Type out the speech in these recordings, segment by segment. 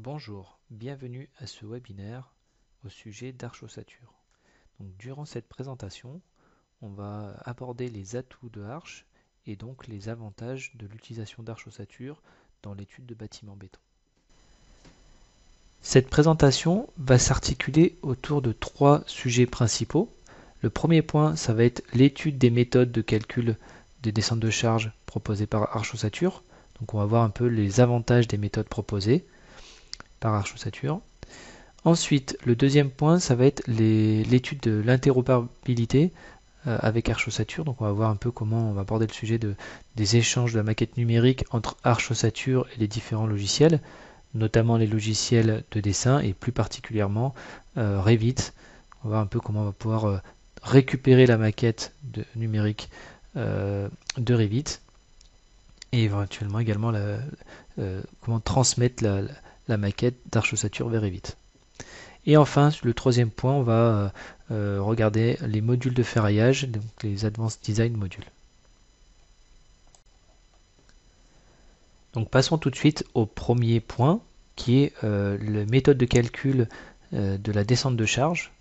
Bonjour, bienvenue à ce webinaire au sujet d'Arch-Ossature. Durant cette présentation, on va aborder les atouts de Arch et donc les avantages de l'utilisation d'Arch-Ossature dans l'étude de bâtiments béton. Cette présentation va s'articuler autour de trois sujets principaux. Le premier point, ça va être l'étude des méthodes de calcul des descentes de charges proposées par Arch-Ossature. Donc on va voir un peu les avantages des méthodes proposées par Arch-Ossature. Ensuite, le deuxième point, ça va être l'étude de l'interopérabilité avec Arch-Ossature. Donc on va voir un peu comment on va aborder le sujet des échanges de la maquette numérique entre Arch-Ossature et les différents logiciels, notamment les logiciels de dessin et plus particulièrement Revit. On va voir un peu comment on va pouvoir récupérer la maquette numérique de Revit et éventuellement également comment transmettre la maquette d'Arch-Ossature vers Revit. Et enfin, le troisième point, on va regarder les modules de ferraillage, donc les Advanced Design Modules. Donc passons tout de suite au premier point, qui est la méthode de calcul de la descente de charge,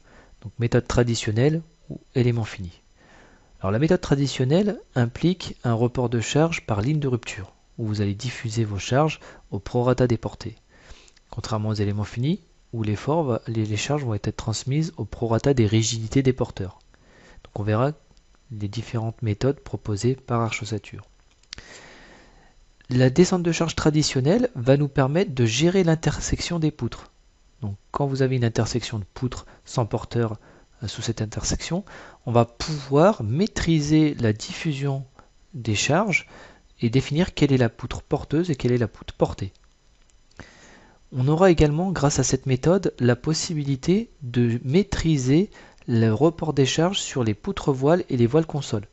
donc méthode traditionnelle ou élément fini. Alors la méthode traditionnelle implique un report de charge par ligne de rupture, où vous allez diffuser vos charges au prorata des portées. Contrairement aux éléments finis, où les charges vont être transmises au prorata des rigidités des porteurs. Donc on verra les différentes méthodes proposées par Arch-Ossature. La descente de charge traditionnelle va nous permettre de gérer l'intersection des poutres. Donc quand vous avez une intersection de poutres sans porteur sous cette intersection, on va pouvoir maîtriser la diffusion des charges et définir quelle est la poutre porteuse et quelle est la poutre portée. On aura également, grâce à cette méthode, la possibilité de maîtriser le report des charges sur les poutres voiles et les voiles consoles.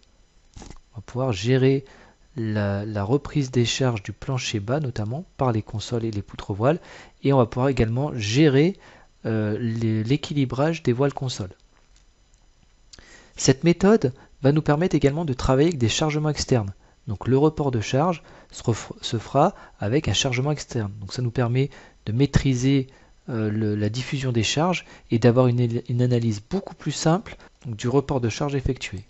On va pouvoir gérer la reprise des charges du plancher bas, notamment par les consoles et les poutres voiles, et on va pouvoir également gérer l'équilibrage des voiles consoles. Cette méthode va nous permettre également de travailler avec des chargements externes. Donc le report de charge se fera avec un chargement externe. Donc ça nous permet de maîtriser la diffusion des charges et d'avoir une analyse beaucoup plus simple du report de charge effectué.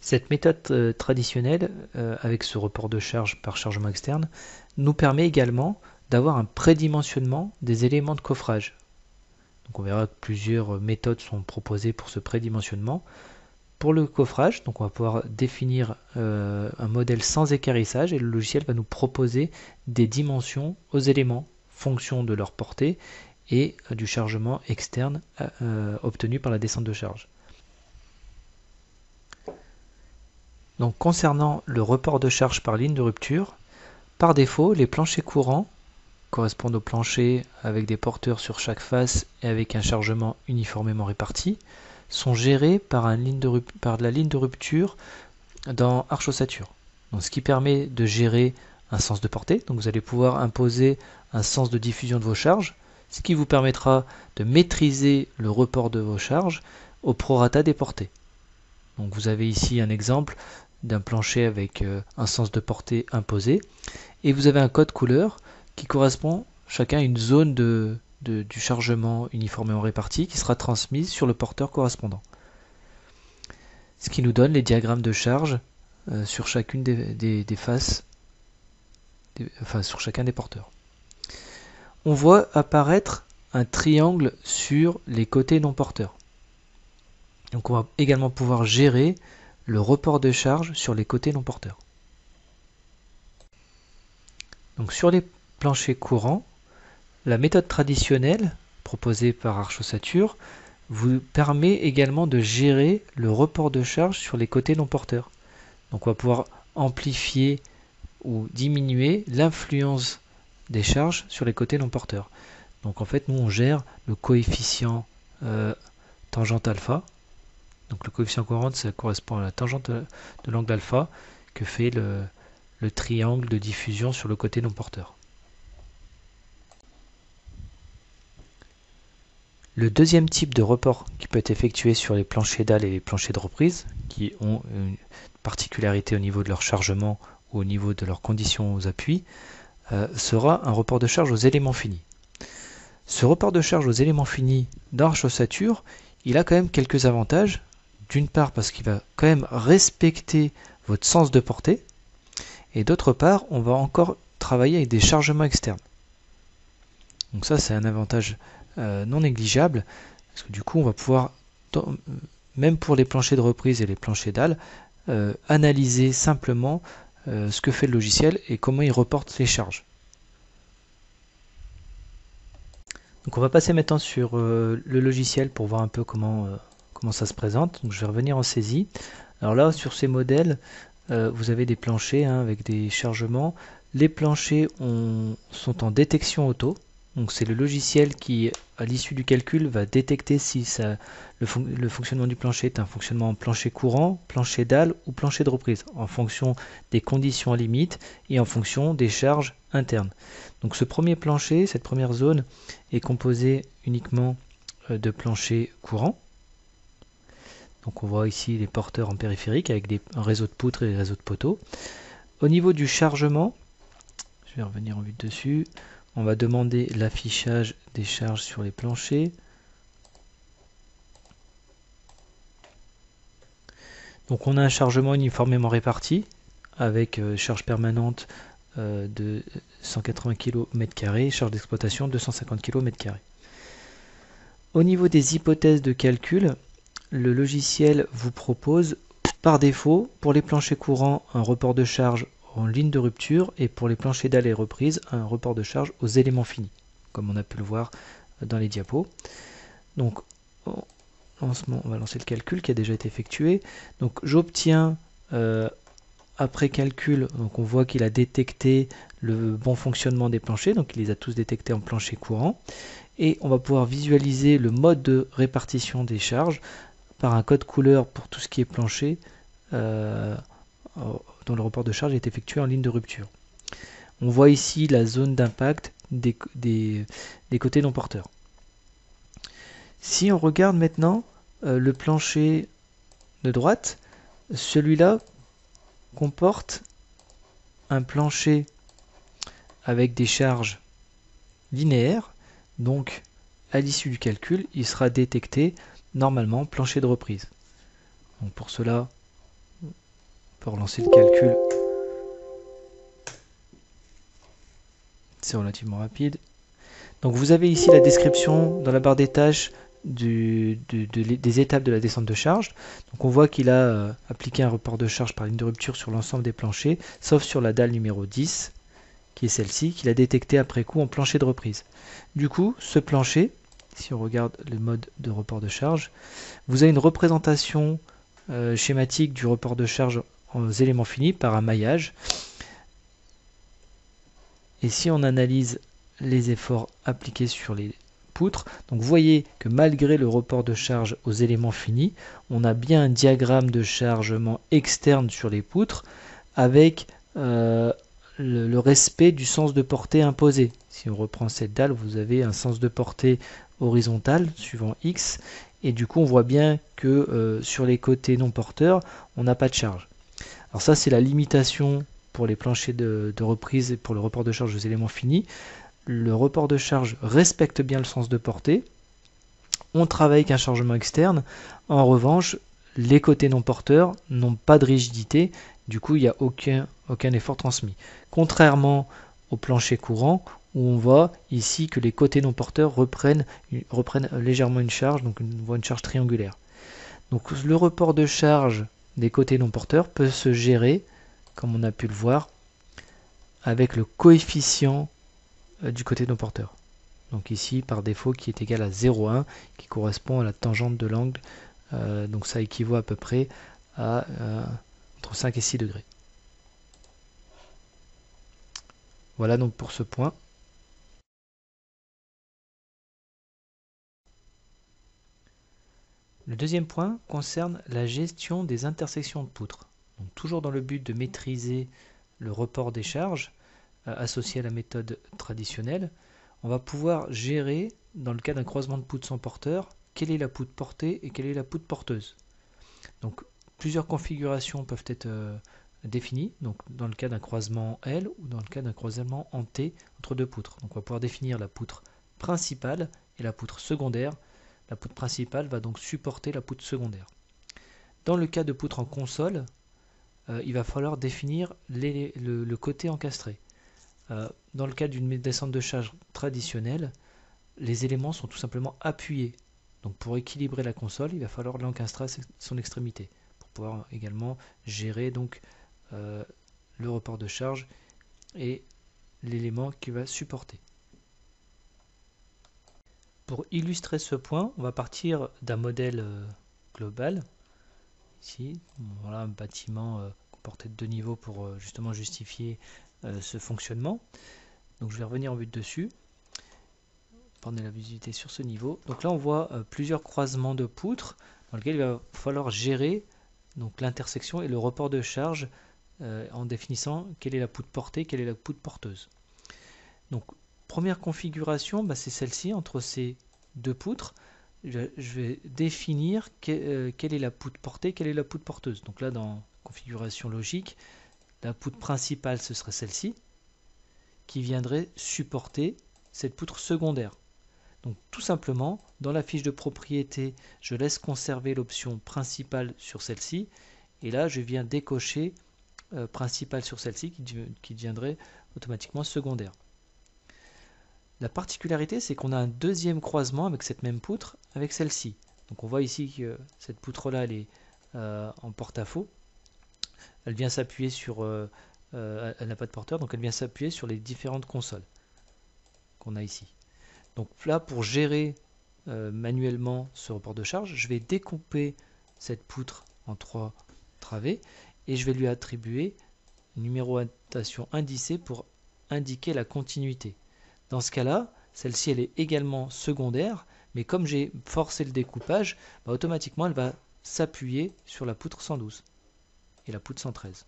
Cette méthode traditionnelle, avec ce report de charge par chargement externe, nous permet également d'avoir un prédimensionnement des éléments de coffrage. Donc on verra que plusieurs méthodes sont proposées pour ce prédimensionnement. Pour le coffrage, donc on va pouvoir définir un modèle sans équarrissage et le logiciel va nous proposer des dimensions aux éléments, fonction de leur portée et du chargement externe obtenu par la descente de charge. Donc concernant le report de charge par ligne de rupture, par défaut, les planchers courants correspondent aux planchers avec des porteurs sur chaque face et avec un chargement uniformément réparti, sont gérés par la ligne de rupture dans Arch-Ossature. Donc ce qui permet de gérer un sens de portée. Donc vous allez pouvoir imposer un sens de diffusion de vos charges, ce qui vous permettra de maîtriser le report de vos charges au prorata des portées. Donc vous avez ici un exemple d'un plancher avec un sens de portée imposé et vous avez un code couleur qui correspond chacun à une zone du chargement uniformément réparti qui sera transmise sur le porteur correspondant. Ce qui nous donne les diagrammes de charge sur chacune des faces, sur chacun des porteurs. On voit apparaître un triangle sur les côtés non porteurs. Donc on va également pouvoir gérer le report de charge sur les côtés non porteurs. Donc sur les planchers courants, la méthode traditionnelle proposée par Arch-Ossature vous permet également de gérer le report de charge sur les côtés non porteurs. Donc on va pouvoir amplifier ou diminuer l'influence des charges sur les côtés non porteurs. Donc en fait nous on gère le coefficient tangente alpha. Donc le coefficient courant ça correspond à la tangente de l'angle alpha que fait le triangle de diffusion sur le côté non porteur. Le deuxième type de report qui peut être effectué sur les planchers dalles et les planchers de reprise, qui ont une particularité au niveau de leur chargement ou au niveau de leurs conditions aux appuis, sera un report de charge aux éléments finis. Ce report de charge aux éléments finis d'Arch Ossature, il a quand même quelques avantages. D'une part parce qu'il va quand même respecter votre sens de portée, et d'autre part, on va encore travailler avec des chargements externes. Donc ça, c'est un avantage non négligeable, parce que du coup, on va pouvoir, même pour les planchers de reprise et les planchers dalles, analyser simplement ce que fait le logiciel et comment il reporte les charges. Donc on va passer maintenant sur le logiciel pour voir un peu comment ça se présente. Donc je vais revenir en saisie. Alors là, sur ces modèles, vous avez des planchers avec des chargements. Les planchers sont en détection auto. Donc c'est le logiciel qui, à l'issue du calcul, va détecter si le fonctionnement du plancher est un fonctionnement plancher courant, plancher dalle ou plancher de reprise, en fonction des conditions limites et en fonction des charges internes. Donc ce premier plancher, cette première zone, est composée uniquement de planchers courants. Donc on voit ici les porteurs en périphérique avec un réseau de poutres et des réseaux de poteaux. Au niveau du chargement, je vais revenir en vue dessus, on va demander l'affichage des charges sur les planchers. Donc on a un chargement uniformément réparti avec charge permanente de 180 km², charge d'exploitation 250 km². Au niveau des hypothèses de calcul, le logiciel vous propose par défaut pour les planchers courants un report de charge en ligne de rupture et pour les planchers dalle et reprise un report de charge aux éléments finis, comme on a pu le voir dans les diapos. Donc on va lancer le calcul qui a déjà été effectué. Donc j'obtiens après calcul, donc on voit qu'il a détecté le bon fonctionnement des planchers, donc il les a tous détectés en plancher courant. Et on va pouvoir visualiser le mode de répartition des charges par un code couleur pour tout ce qui est plancher dont le report de charge est effectué en ligne de rupture. On voit ici la zone d'impact des côtés non porteurs. Si on regarde maintenant le plancher de droite, celui-là comporte un plancher avec des charges linéaires, donc à l'issue du calcul, il sera détecté normalement plancher de reprise. Donc pour cela, on peut relancer le calcul. C'est relativement rapide. Donc vous avez ici la description dans la barre des tâches des étapes de la descente de charge. Donc on voit qu'il a appliqué un report de charge par ligne de rupture sur l'ensemble des planchers, sauf sur la dalle numéro 10, qui est celle-ci, qu'il a détecté après coup en plancher de reprise. Du coup, ce plancher, si on regarde le mode de report de charge, vous avez une représentation schématique du report de charge aux éléments finis par un maillage. Et si on analyse les efforts appliqués sur les poutres, donc vous voyez que malgré le report de charge aux éléments finis, on a bien un diagramme de chargement externe sur les poutres avec le respect du sens de portée imposé. Si on reprend cette dalle, vous avez un sens de portée horizontal suivant X, et du coup on voit bien que sur les côtés non porteurs, on n'a pas de charge. Alors ça c'est la limitation pour les planchers de reprise et pour le report de charge aux éléments finis. Le report de charge respecte bien le sens de portée. On travaille avec un chargement externe. En revanche, les côtés non porteurs n'ont pas de rigidité. Du coup, il n'y a aucun effort transmis. Contrairement au plancher courant, où on voit ici que les côtés non porteurs reprennent légèrement une charge, donc on voit une charge triangulaire. Donc le report de charge des côtés non porteurs peut se gérer, comme on a pu le voir, avec le coefficient du côté non porteur. Donc ici, par défaut, qui est égal à 0,1, qui correspond à la tangente de l'angle. Donc ça équivaut à peu près à entre 5 et 6 degrés. Voilà donc pour ce point. Le deuxième point concerne la gestion des intersections de poutres. Donc, toujours dans le but de maîtriser le report des charges associé à la méthode traditionnelle, on va pouvoir gérer, dans le cas d'un croisement de poutres sans porteur, quelle est la poutre portée et quelle est la poutre porteuse. Donc plusieurs configurations peuvent être définie, donc dans le cas d'un croisement L ou dans le cas d'un croisement en T entre deux poutres. Donc on va pouvoir définir la poutre principale et la poutre secondaire. La poutre principale va donc supporter la poutre secondaire. Dans le cas de poutre en console, il va falloir définir le côté encastré. Dans le cas d'une descente de charge traditionnelle, les éléments sont tout simplement appuyés. Donc pour équilibrer la console, il va falloir l'encastrer à son extrémité pour pouvoir également gérer donc le report de charge et l'élément qui va supporter. Pour illustrer ce point, on va partir d'un modèle global. Ici, voilà un bâtiment comporté de 2 niveaux pour justement justifier ce fonctionnement. Donc je vais revenir en vue de dessus. Prendre la visibilité sur ce niveau. Donc là on voit plusieurs croisements de poutres dans lesquels il va falloir gérer donc l'intersection et le report de charge en définissant quelle est la poutre portée, quelle est la poutre porteuse. Donc première configuration, c'est celle-ci entre ces deux poutres. Je vais définir quelle est la poutre portée, quelle est la poutre porteuse. Donc là dans configuration logique, la poutre principale ce serait celle-ci qui viendrait supporter cette poutre secondaire. Donc tout simplement, dans la fiche de propriété, je laisse conserver l'option principale sur celle-ci, et là je viens décocher principale sur celle-ci qui deviendrait automatiquement secondaire. La particularité, c'est qu'on a un deuxième croisement avec cette même poutre, avec celle-ci. Donc on voit ici que cette poutre-là, elle est en porte-à-faux. Elle vient s'appuyer sur... elle n'a pas de porteur, donc elle vient s'appuyer sur les différentes consoles qu'on a ici. Donc là, pour gérer manuellement ce report de charge, je vais découper cette poutre en 3 travées et je vais lui attribuer une numérotation indicée pour indiquer la continuité. Dans ce cas-là, celle-ci elle est également secondaire, mais comme j'ai forcé le découpage, automatiquement elle va s'appuyer sur la poutre 112 et la poutre 113.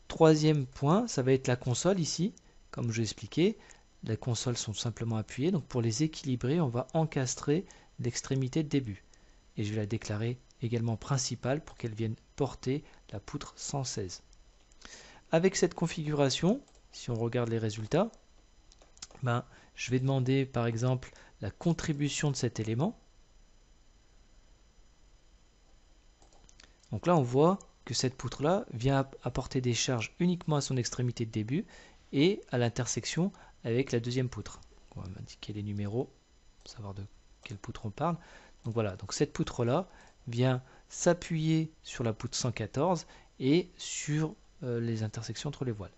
Troisième point, ça va être la console ici, comme je l'ai expliqué. Les consoles sont simplement appuyées, donc pour les équilibrer, on va encastrer l'extrémité de début. Et je vais la déclarer également principale pour qu'elle vienne porter la poutre 116. Avec cette configuration, si on regarde les résultats, je vais demander par exemple la contribution de cet élément. Donc là, on voit que cette poutre-là vient apporter des charges uniquement à son extrémité de début et à l'intersection avec la deuxième poutre. On va m'indiquer les numéros pour savoir de quelle poutre on parle. Donc voilà, donc cette poutre-là vient s'appuyer sur la poutre 114 et sur les intersections entre les voiles.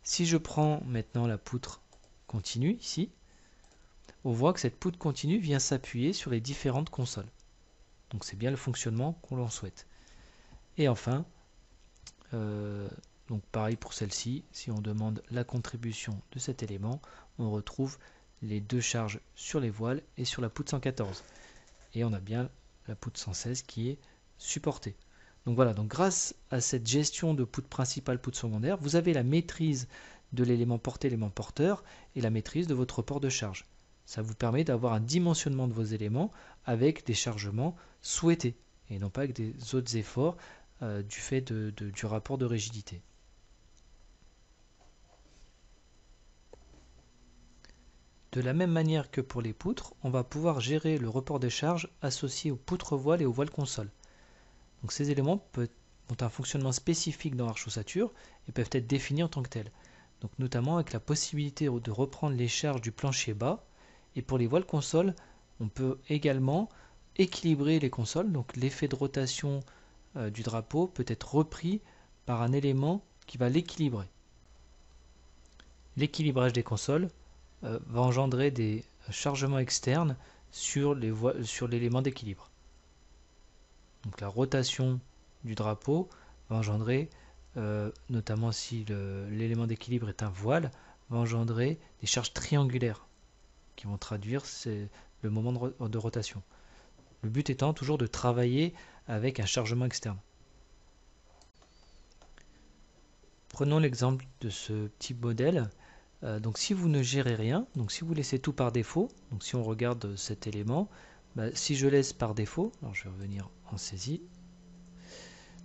Si je prends maintenant la poutre continue ici, on voit que cette poutre continue vient s'appuyer sur les différentes consoles. Donc c'est bien le fonctionnement qu'on l'en souhaite. Et enfin, donc pareil pour celle-ci, si on demande la contribution de cet élément, on retrouve les deux charges sur les voiles et sur la poutre 114. Et on a bien la poutre 116 qui est supportée. Donc voilà, donc grâce à cette gestion de poutre principale, poutre secondaire, vous avez la maîtrise de l'élément porté, élément porteur, et la maîtrise de votre report de charge. Ça vous permet d'avoir un dimensionnement de vos éléments avec des chargements souhaités, et non pas avec des autres efforts du fait du rapport de rigidité. De la même manière que pour les poutres, on va pouvoir gérer le report des charges associé aux poutres voiles et aux voiles console. Donc ces éléments ont un fonctionnement spécifique dans l'arche ossature et peuvent être définis en tant que tels. Donc notamment avec la possibilité de reprendre les charges du plancher bas. Et pour les voiles console, on peut également équilibrer les consoles. Donc l'effet de rotation du drapeau peut être repris par un élément qui va l'équilibrer. L'équilibrage des consoles va engendrer des chargements externes sur l'élément d'équilibre. Donc la rotation du drapeau va engendrer, notamment si l'élément d'équilibre est un voile, va engendrer des charges triangulaires qui vont traduire le moment de rotation. Le but étant toujours de travailler avec un chargement externe. Prenons l'exemple de ce petit modèle. Donc si vous ne gérez rien, donc si vous laissez tout par défaut, donc si on regarde cet élément, si je laisse par défaut, alors je vais revenir en saisie,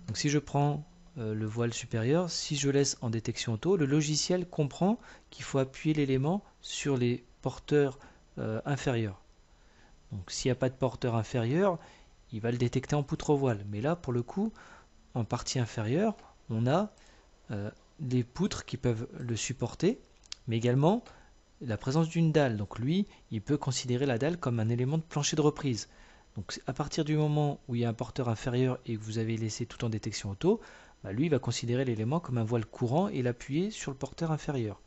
donc si je prends le voile supérieur, si je laisse en détection auto, le logiciel comprend qu'il faut appuyer l'élément sur les porteurs inférieurs. Donc s'il n'y a pas de porteur inférieur, il va le détecter en poutre voile. Mais là, pour le coup, en partie inférieure, on a des poutres qui peuvent le supporter, mais également la présence d'une dalle. Donc lui, il peut considérer la dalle comme un élément de plancher de reprise. Donc à partir du moment où il y a un porteur inférieur et que vous avez laissé tout en détection auto, lui il va considérer l'élément comme un voile courant et l'appuyer sur le porteur inférieur.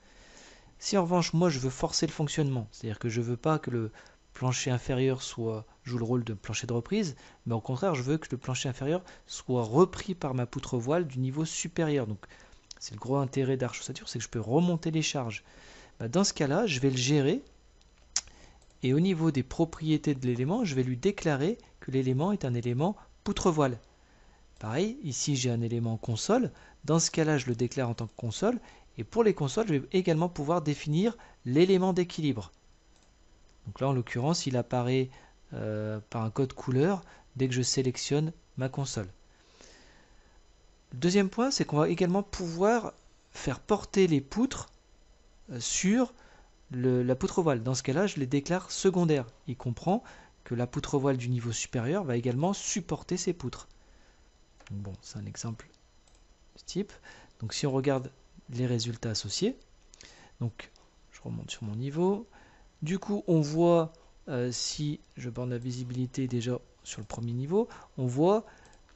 Si en revanche moi je veux forcer le fonctionnement, c'est-à-dire que je ne veux pas que le plancher inférieur joue le rôle de plancher de reprise, mais au contraire je veux que le plancher inférieur soit repris par ma poutre voile du niveau supérieur. Donc c'est le gros intérêt d'Arch Ossature, c'est que je peux remonter les charges. Dans ce cas-là, je vais le gérer et au niveau des propriétés de l'élément, je vais lui déclarer que l'élément est un élément poutre-voile. Pareil, ici j'ai un élément console. Dans ce cas-là, je le déclare en tant que console. Et pour les consoles, je vais également pouvoir définir l'élément d'équilibre. Donc là, en l'occurrence, il apparaît par un code couleur dès que je sélectionne ma console. Le deuxième point, c'est qu'on va également pouvoir faire porter les poutres sur la poutre voile. Dans ce cas-là, je les déclare secondaires. Il comprend que la poutre voile du niveau supérieur va également supporter ces poutres. Donc bon, c'est un exemple de ce type. Donc si on regarde les résultats associés, donc je remonte sur mon niveau. Du coup, on voit, si je borne la visibilité déjà sur le premier niveau, on voit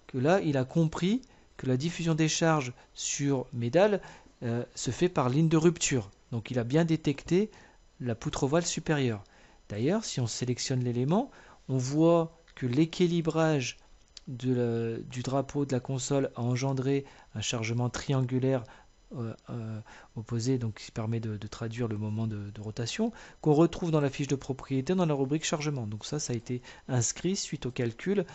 que là, il a compris que la diffusion des charges sur mes dalles se fait par ligne de rupture. Donc il a bien détecté la poutre voile supérieure. D'ailleurs, si on sélectionne l'élément, on voit que l'équilibrage du drapeau de la console a engendré un chargement triangulaire opposé, donc qui permet de traduire le moment de rotation, qu'on retrouve dans la fiche de propriété dans la rubrique chargement. Donc ça a été inscrit suite au calcul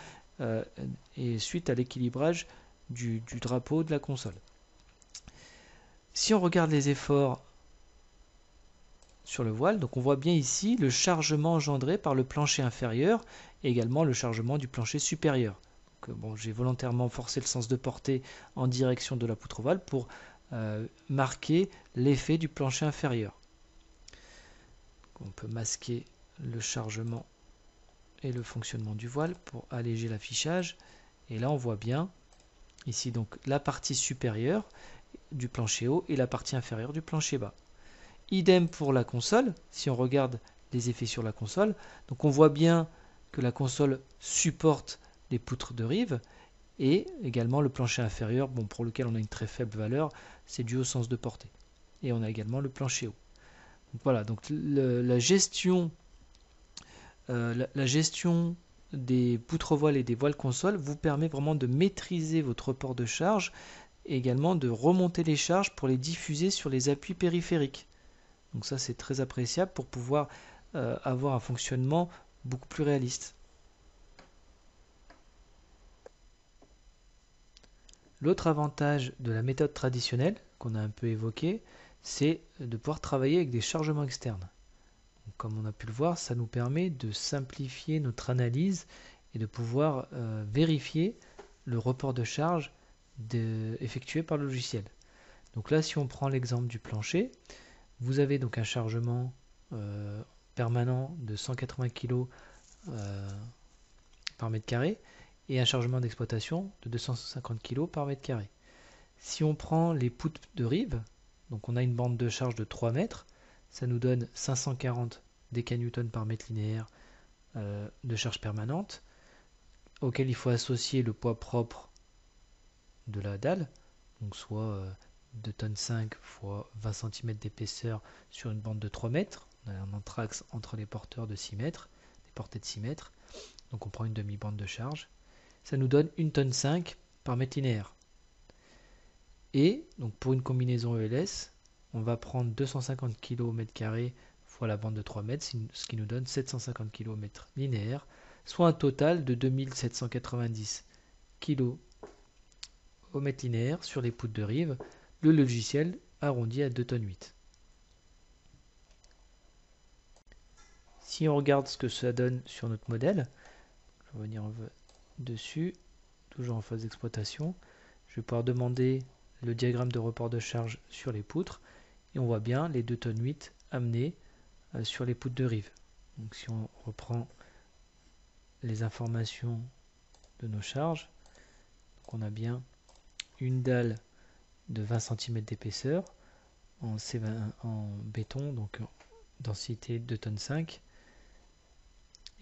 et suite à l'équilibrage du drapeau de la console. Si on regarde les efforts sur le voile, donc on voit bien ici le chargement engendré par le plancher inférieur et également le chargement du plancher supérieur. Donc, bon, j'ai volontairement forcé le sens de portée en direction de la poutre voile pour marquer l'effet du plancher inférieur. Donc, on peut masquer le chargement et le fonctionnement du voile pour alléger l'affichage. Et là on voit bien ici donc la partie supérieure du plancher haut et la partie inférieure du plancher bas. Idem pour la console, si on regarde les effets sur la console, donc on voit bien que la console supporte les poutres de rive et également le plancher inférieur, bon, pour lequel on a une très faible valeur, c'est dû au sens de portée. Et on a également le plancher haut. Donc voilà, donc la gestion des poutres voiles et des voiles consoles vous permet vraiment de maîtriser votre report de charge et également de remonter les charges pour les diffuser sur les appuis périphériques. Donc ça c'est très appréciable pour pouvoir avoir un fonctionnement beaucoup plus réaliste. L'autre avantage de la méthode traditionnelle qu'on a un peu évoqué, c'est de pouvoir travailler avec des chargements externes. Donc, comme on a pu le voir, ça nous permet de simplifier notre analyse et de pouvoir vérifier le report de charge effectué par le logiciel. Donc là, si on prend l'exemple du plancher, vous avez donc un chargement permanent de 180 kg par mètre carré et un chargement d'exploitation de 250 kg par mètre carré. Si on prend les poutres de rive, donc on a une bande de charge de 3 mètres, ça nous donne 540 décanewtons par mètre linéaire de charge permanente, auquel il faut associer le poids propre de la dalle, donc soit 2,5 tonnes fois 20 cm d'épaisseur sur une bande de 3 mètres. On a un anthrax entre les porteurs de 6 mètres, des portées de 6 mètres. Donc on prend une demi-bande de charge. Ça nous donne 1,5 tonne par mètre linéaire. Et donc pour une combinaison ELS, on va prendre 250 kg au mètre carré fois la bande de 3 mètres, ce qui nous donne 750 kg au mètre linéaire, soit un total de 2790 kg au mètre linéaire sur les poutres de rive. Le logiciel arrondi à 2,8 tonnes. Si on regarde ce que ça donne sur notre modèle, je vais revenir dessus, toujours en phase d'exploitation, je vais pouvoir demander le diagramme de report de charge sur les poutres et on voit bien les 2 tonnes 8 amenées sur les poutres de rive. Donc si on reprend les informations de nos charges, donc on a bien une dalle de 20 cm d'épaisseur en béton, donc densité 2 tonnes 5.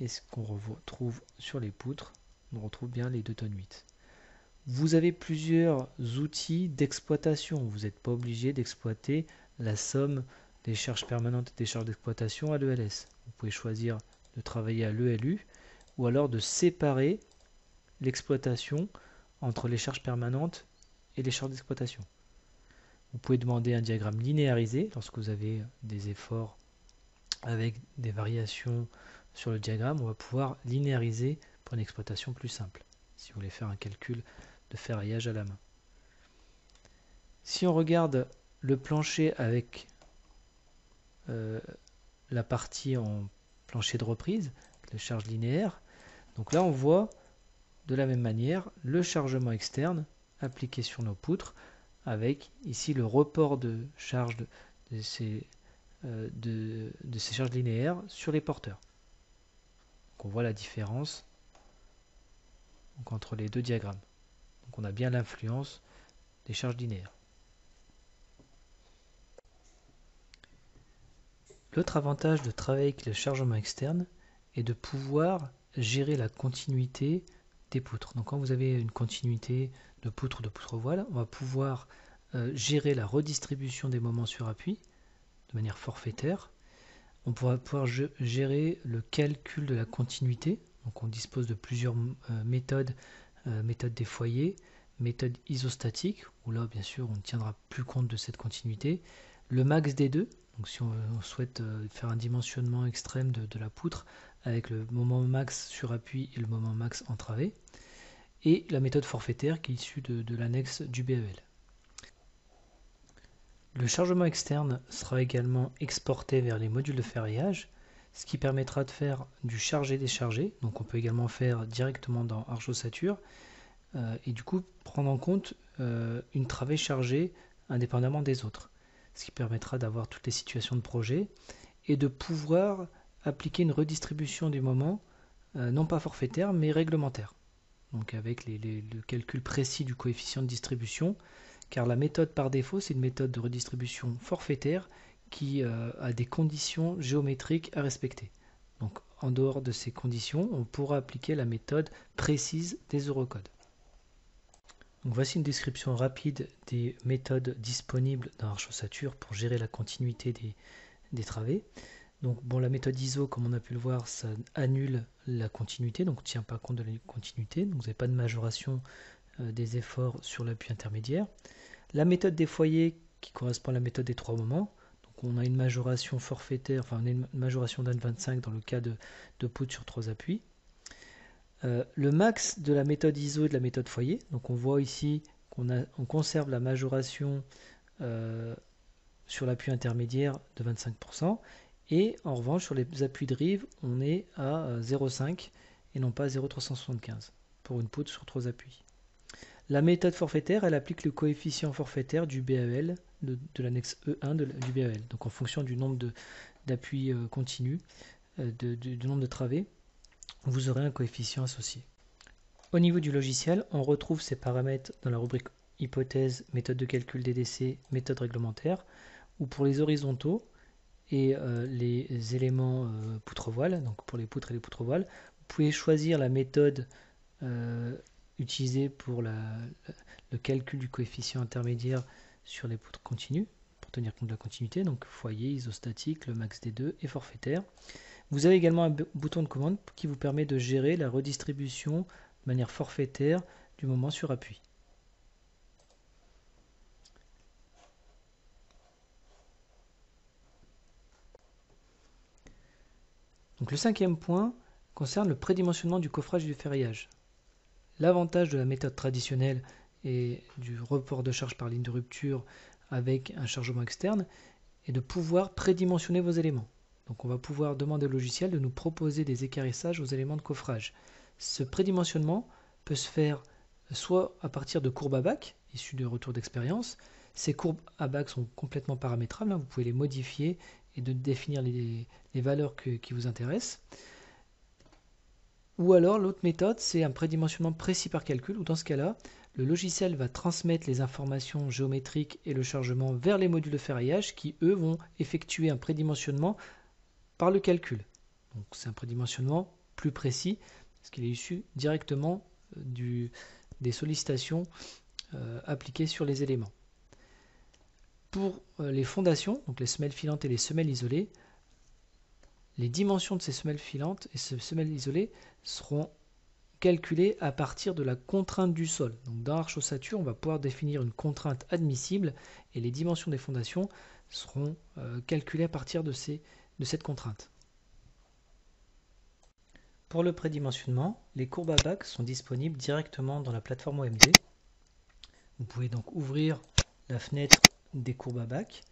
Et ce qu'on retrouve sur les poutres, on retrouve bien les 2 tonnes 8. Vous avez plusieurs outils d'exploitation. Vous n'êtes pas obligé d'exploiter la somme des charges permanentes et des charges d'exploitation à l'ELS. Vous pouvez choisir de travailler à l'ELU ou alors de séparer l'exploitation entre les charges permanentes et les charges d'exploitation. Vous pouvez demander un diagramme linéarisé lorsque vous avez des efforts avec des variations sur le diagramme. On va pouvoir linéariser pour une exploitation plus simple, si vous voulez faire un calcul de ferraillage à la main. Si on regarde le plancher avec la partie en plancher de reprise, les charges linéaires, donc là on voit de la même manière le chargement externe appliqué sur nos poutres avec ici le report de charge de ces charges linéaires sur les porteurs. Donc on voit la différence donc, entre les deux diagrammes. Donc on a bien l'influence des charges linéaires. L'autre avantage de travailler avec le chargement externe est de pouvoir gérer la continuité des poutres. Donc quand vous avez une continuité de poutre voile, on va pouvoir gérer la redistribution des moments sur appui de manière forfaitaire. On pourra pouvoir gérer le calcul de la continuité. Donc on dispose de plusieurs méthodes, méthode des foyers, méthode isostatique, où là bien sûr on ne tiendra plus compte de cette continuité. Le max des deux, donc si on souhaite faire un dimensionnement extrême de la poutre avec le moment max sur appui et le moment max entravé. Et la méthode forfaitaire qui est issue de l'annexe du BEL. Le chargement externe sera également exporté vers les modules de ferraillage, ce qui permettra de faire du chargé-déchargé. Donc on peut également faire directement dans Arch-Ossature et du coup prendre en compte une travée chargée indépendamment des autres. Ce qui permettra d'avoir toutes les situations de projet et de pouvoir appliquer une redistribution du moment, non pas forfaitaire mais réglementaire. Donc avec le calcul précis du coefficient de distribution, car la méthode par défaut, c'est une méthode de redistribution forfaitaire qui a des conditions géométriques à respecter. Donc en dehors de ces conditions, on pourra appliquer la méthode précise des eurocodes. Donc voici une description rapide des méthodes disponibles dans Arch-Ossature pour gérer la continuité des travées. Donc bon, la méthode ISO, comme on a pu le voir, ça annule la continuité, donc on ne tient pas compte de la continuité, donc vous n'avez pas de majoration des efforts sur l'appui intermédiaire. La méthode des foyers, qui correspond à la méthode des 3 moments, donc on a une majoration forfaitaire, enfin on a une majoration d'un,25 dans le cas de poutre sur 3 appuis. Le max de la méthode ISO et de la méthode foyer, donc on voit ici qu'on conserve la majoration sur l'appui intermédiaire de 25%, et en revanche sur les appuis de rive on est à 0,5 et non pas 0,375 pour une poutre sur 3 appuis. La méthode forfaitaire, elle applique le coefficient forfaitaire du BAEL, de l'annexe E1 du BAEL, donc en fonction du nombre d'appuis continus, du nombre de travées, vous aurez un coefficient associé. Au niveau du logiciel, on retrouve ces paramètres dans la rubrique hypothèse, méthode de calcul DDC, méthode réglementaire, où pour les horizontaux et les éléments poutre-voile, donc pour les poutres et les poutres-voiles, vous pouvez choisir la méthode utilisée pour le calcul du coefficient intermédiaire sur les poutres continues, pour tenir compte de la continuité, donc foyer, isostatique, le max des deux et forfaitaire. Vous avez également un bouton de commande qui vous permet de gérer la redistribution de manière forfaitaire du moment sur appui. Donc le 5e point concerne le prédimensionnement du coffrage et du ferraillage. L'avantage de la méthode traditionnelle et du report de charge par ligne de rupture avec un chargement externe est de pouvoir prédimensionner vos éléments. Donc on va pouvoir demander au logiciel de nous proposer des équarrissages aux éléments de coffrage. Ce prédimensionnement peut se faire soit à partir de courbes à bac, issues de retour d'expérience. Ces courbes à bac sont complètement paramétrables, hein, vous pouvez les modifier et de définir les valeurs qui vous intéressent. Ou alors l'autre méthode, c'est un prédimensionnement précis par calcul, où dans ce cas-là, le logiciel va transmettre les informations géométriques et le chargement vers les modules de ferraillage qui, eux, vont effectuer un prédimensionnement par le calcul. Donc c'est un prédimensionnement plus précis, parce qu'il est issu directement des sollicitations appliquées sur les éléments. Pour les fondations, donc les semelles filantes et les semelles isolées, les dimensions de ces semelles filantes et ces semelles isolées seront calculées à partir de la contrainte du sol. Donc dans Arch Ossature, on va pouvoir définir une contrainte admissible et les dimensions des fondations seront calculées à partir de cette contrainte. Pour le prédimensionnement, les courbes à bac sont disponibles directement dans la plateforme OMD. Vous pouvez donc ouvrir la fenêtre des courbes à bac.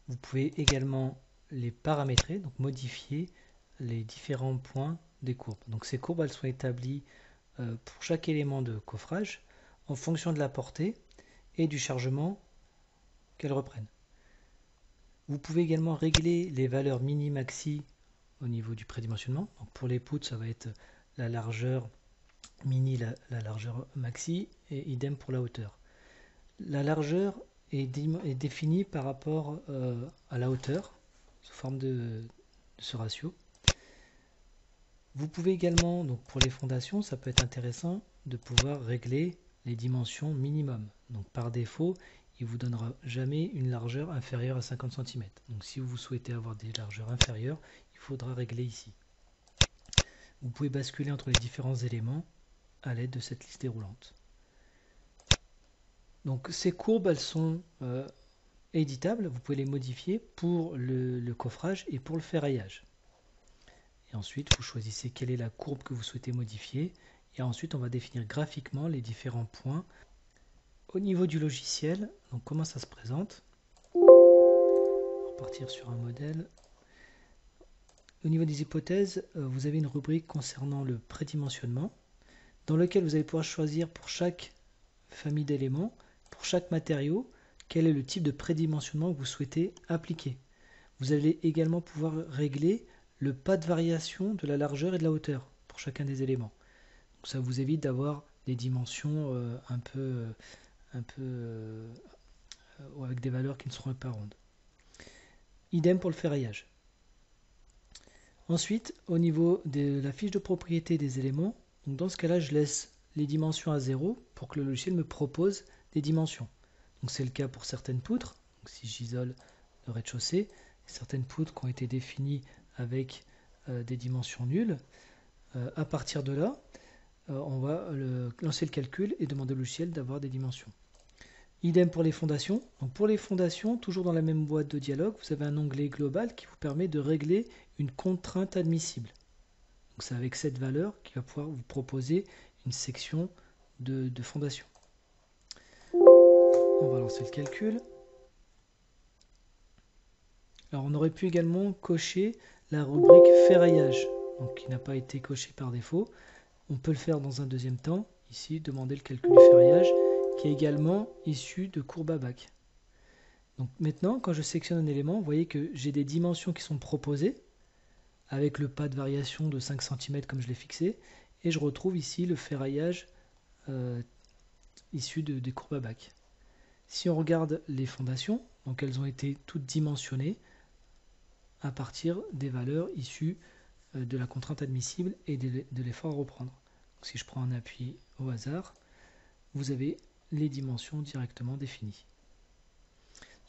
Vous pouvez également les paramétrer, donc modifier les différents points des courbes. Donc ces courbes, elles sont établies pour chaque élément de coffrage en fonction de la portée et du chargement qu'elles reprennent. Vous pouvez également régler les valeurs mini-maxi au niveau du prédimensionnement. Donc pour les poutres, ça va être la largeur mini, la largeur maxi, et idem pour la hauteur. La largeur est définie par rapport à la hauteur, sous forme de ce ratio. Vous pouvez également, donc pour les fondations, ça peut être intéressant de pouvoir régler les dimensions minimum. Donc par défaut, il ne vous donnera jamais une largeur inférieure à 50 cm. Donc si vous souhaitez avoir des largeurs inférieures, il faudra régler ici. Vous pouvez basculer entre les différents éléments à l'aide de cette liste déroulante. Donc ces courbes, elles sont éditables, vous pouvez les modifier pour le coffrage et pour le ferraillage. Et ensuite, vous choisissez quelle est la courbe que vous souhaitez modifier. Et ensuite, on va définir graphiquement les différents points. Au niveau du logiciel, donc comment ça se présente? On va repartir sur un modèle. Au niveau des hypothèses, vous avez une rubrique concernant le prédimensionnement, dans lequel vous allez pouvoir choisir pour chaque famille d'éléments, pour chaque matériau, quel est le type de prédimensionnement que vous souhaitez appliquer. Vous allez également pouvoir régler le pas de variation de la largeur et de la hauteur pour chacun des éléments. Donc ça vous évite d'avoir des dimensions avec des valeurs qui ne seront pas rondes. Idem pour le ferraillage. Ensuite, au niveau de la fiche de propriété des éléments, donc dans ce cas-là, je laisse les dimensions à 0 pour que le logiciel me propose des dimensions. Donc c'est le cas pour certaines poutres. Donc si j'isole le rez-de-chaussée, certaines poutres qui ont été définies avec des dimensions nulles. À partir de là, on va lancer le calcul et demander au logiciel d'avoir des dimensions. Idem pour les fondations. Donc pour les fondations, toujours dans la même boîte de dialogue, vous avez un onglet global qui vous permet de régler une contrainte admissible. Donc c'est avec cette valeur qui va pouvoir vous proposer une section de fondation. On va lancer le calcul. Alors on aurait pu également cocher la rubrique ferraillage, donc qui n'a pas été cochée par défaut. On peut le faire dans un deuxième temps. Ici, demander le calcul du ferraillage, qui est également issu de courbes à bac. Donc maintenant, quand je sélectionne un élément, vous voyez que j'ai des dimensions qui sont proposées, avec le pas de variation de 5 cm comme je l'ai fixé, et je retrouve ici le ferraillage issu des courbes à bac. Si on regarde les fondations, donc elles ont été toutes dimensionnées à partir des valeurs issues de la contrainte admissible et de l'effort à reprendre. Donc si je prends un appui au hasard, vous avez les dimensions directement définies.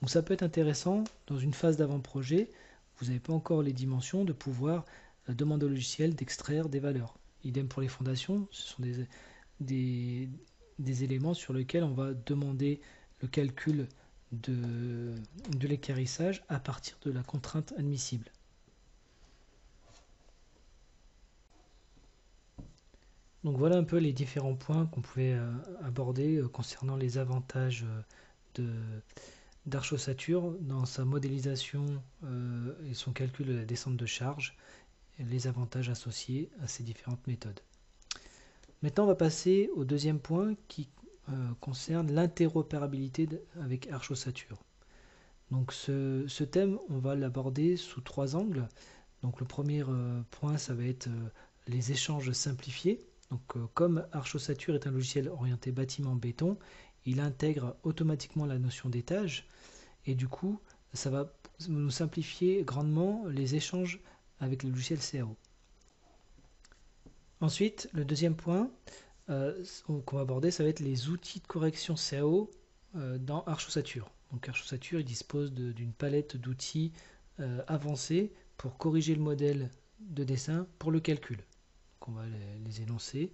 Donc ça peut être intéressant dans une phase d'avant-projet, vous n'avez pas encore les dimensions, de pouvoir demander au logiciel d'extraire des valeurs. Idem pour les fondations, ce sont des éléments sur lesquels on va demander le calcul de l'équarrissage à partir de la contrainte admissible. Donc voilà un peu les différents points qu'on pouvait aborder concernant les avantages d'Arch Ossature dans sa modélisation et son calcul de la descente de charge, et les avantages associés à ces différentes méthodes. Maintenant on va passer au deuxième point qui concerne l'interopérabilité avec Arch Ossature. Donc ce thème, on va l'aborder sous 3 angles. Donc le premier point, ça va être les échanges simplifiés. Donc comme Arch Ossature est un logiciel orienté bâtiment-béton, il intègre automatiquement la notion d'étage et du coup, ça va nous simplifier grandement les échanges avec le logiciel CAO. Ensuite, le deuxième point qu'on va aborder, ça va être les outils de correction CAO dans Arch Ossature. Donc Arch Ossature, il dispose d'une palette d'outils avancés pour corriger le modèle de dessin pour le calcul. Donc on va les énoncer.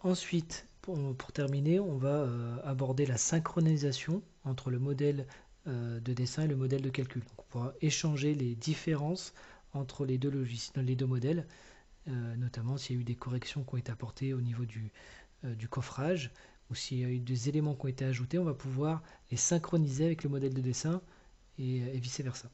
Ensuite, pour terminer, on va aborder la synchronisation entre le modèle de dessin et le modèle de calcul. Donc on pourra échanger les différences entre les deux modèles, notamment s'il y a eu des corrections qui ont été apportées au niveau du coffrage, ou s'il y a eu des éléments qui ont été ajoutés, on va pouvoir les synchroniser avec le modèle de dessin et vice versa.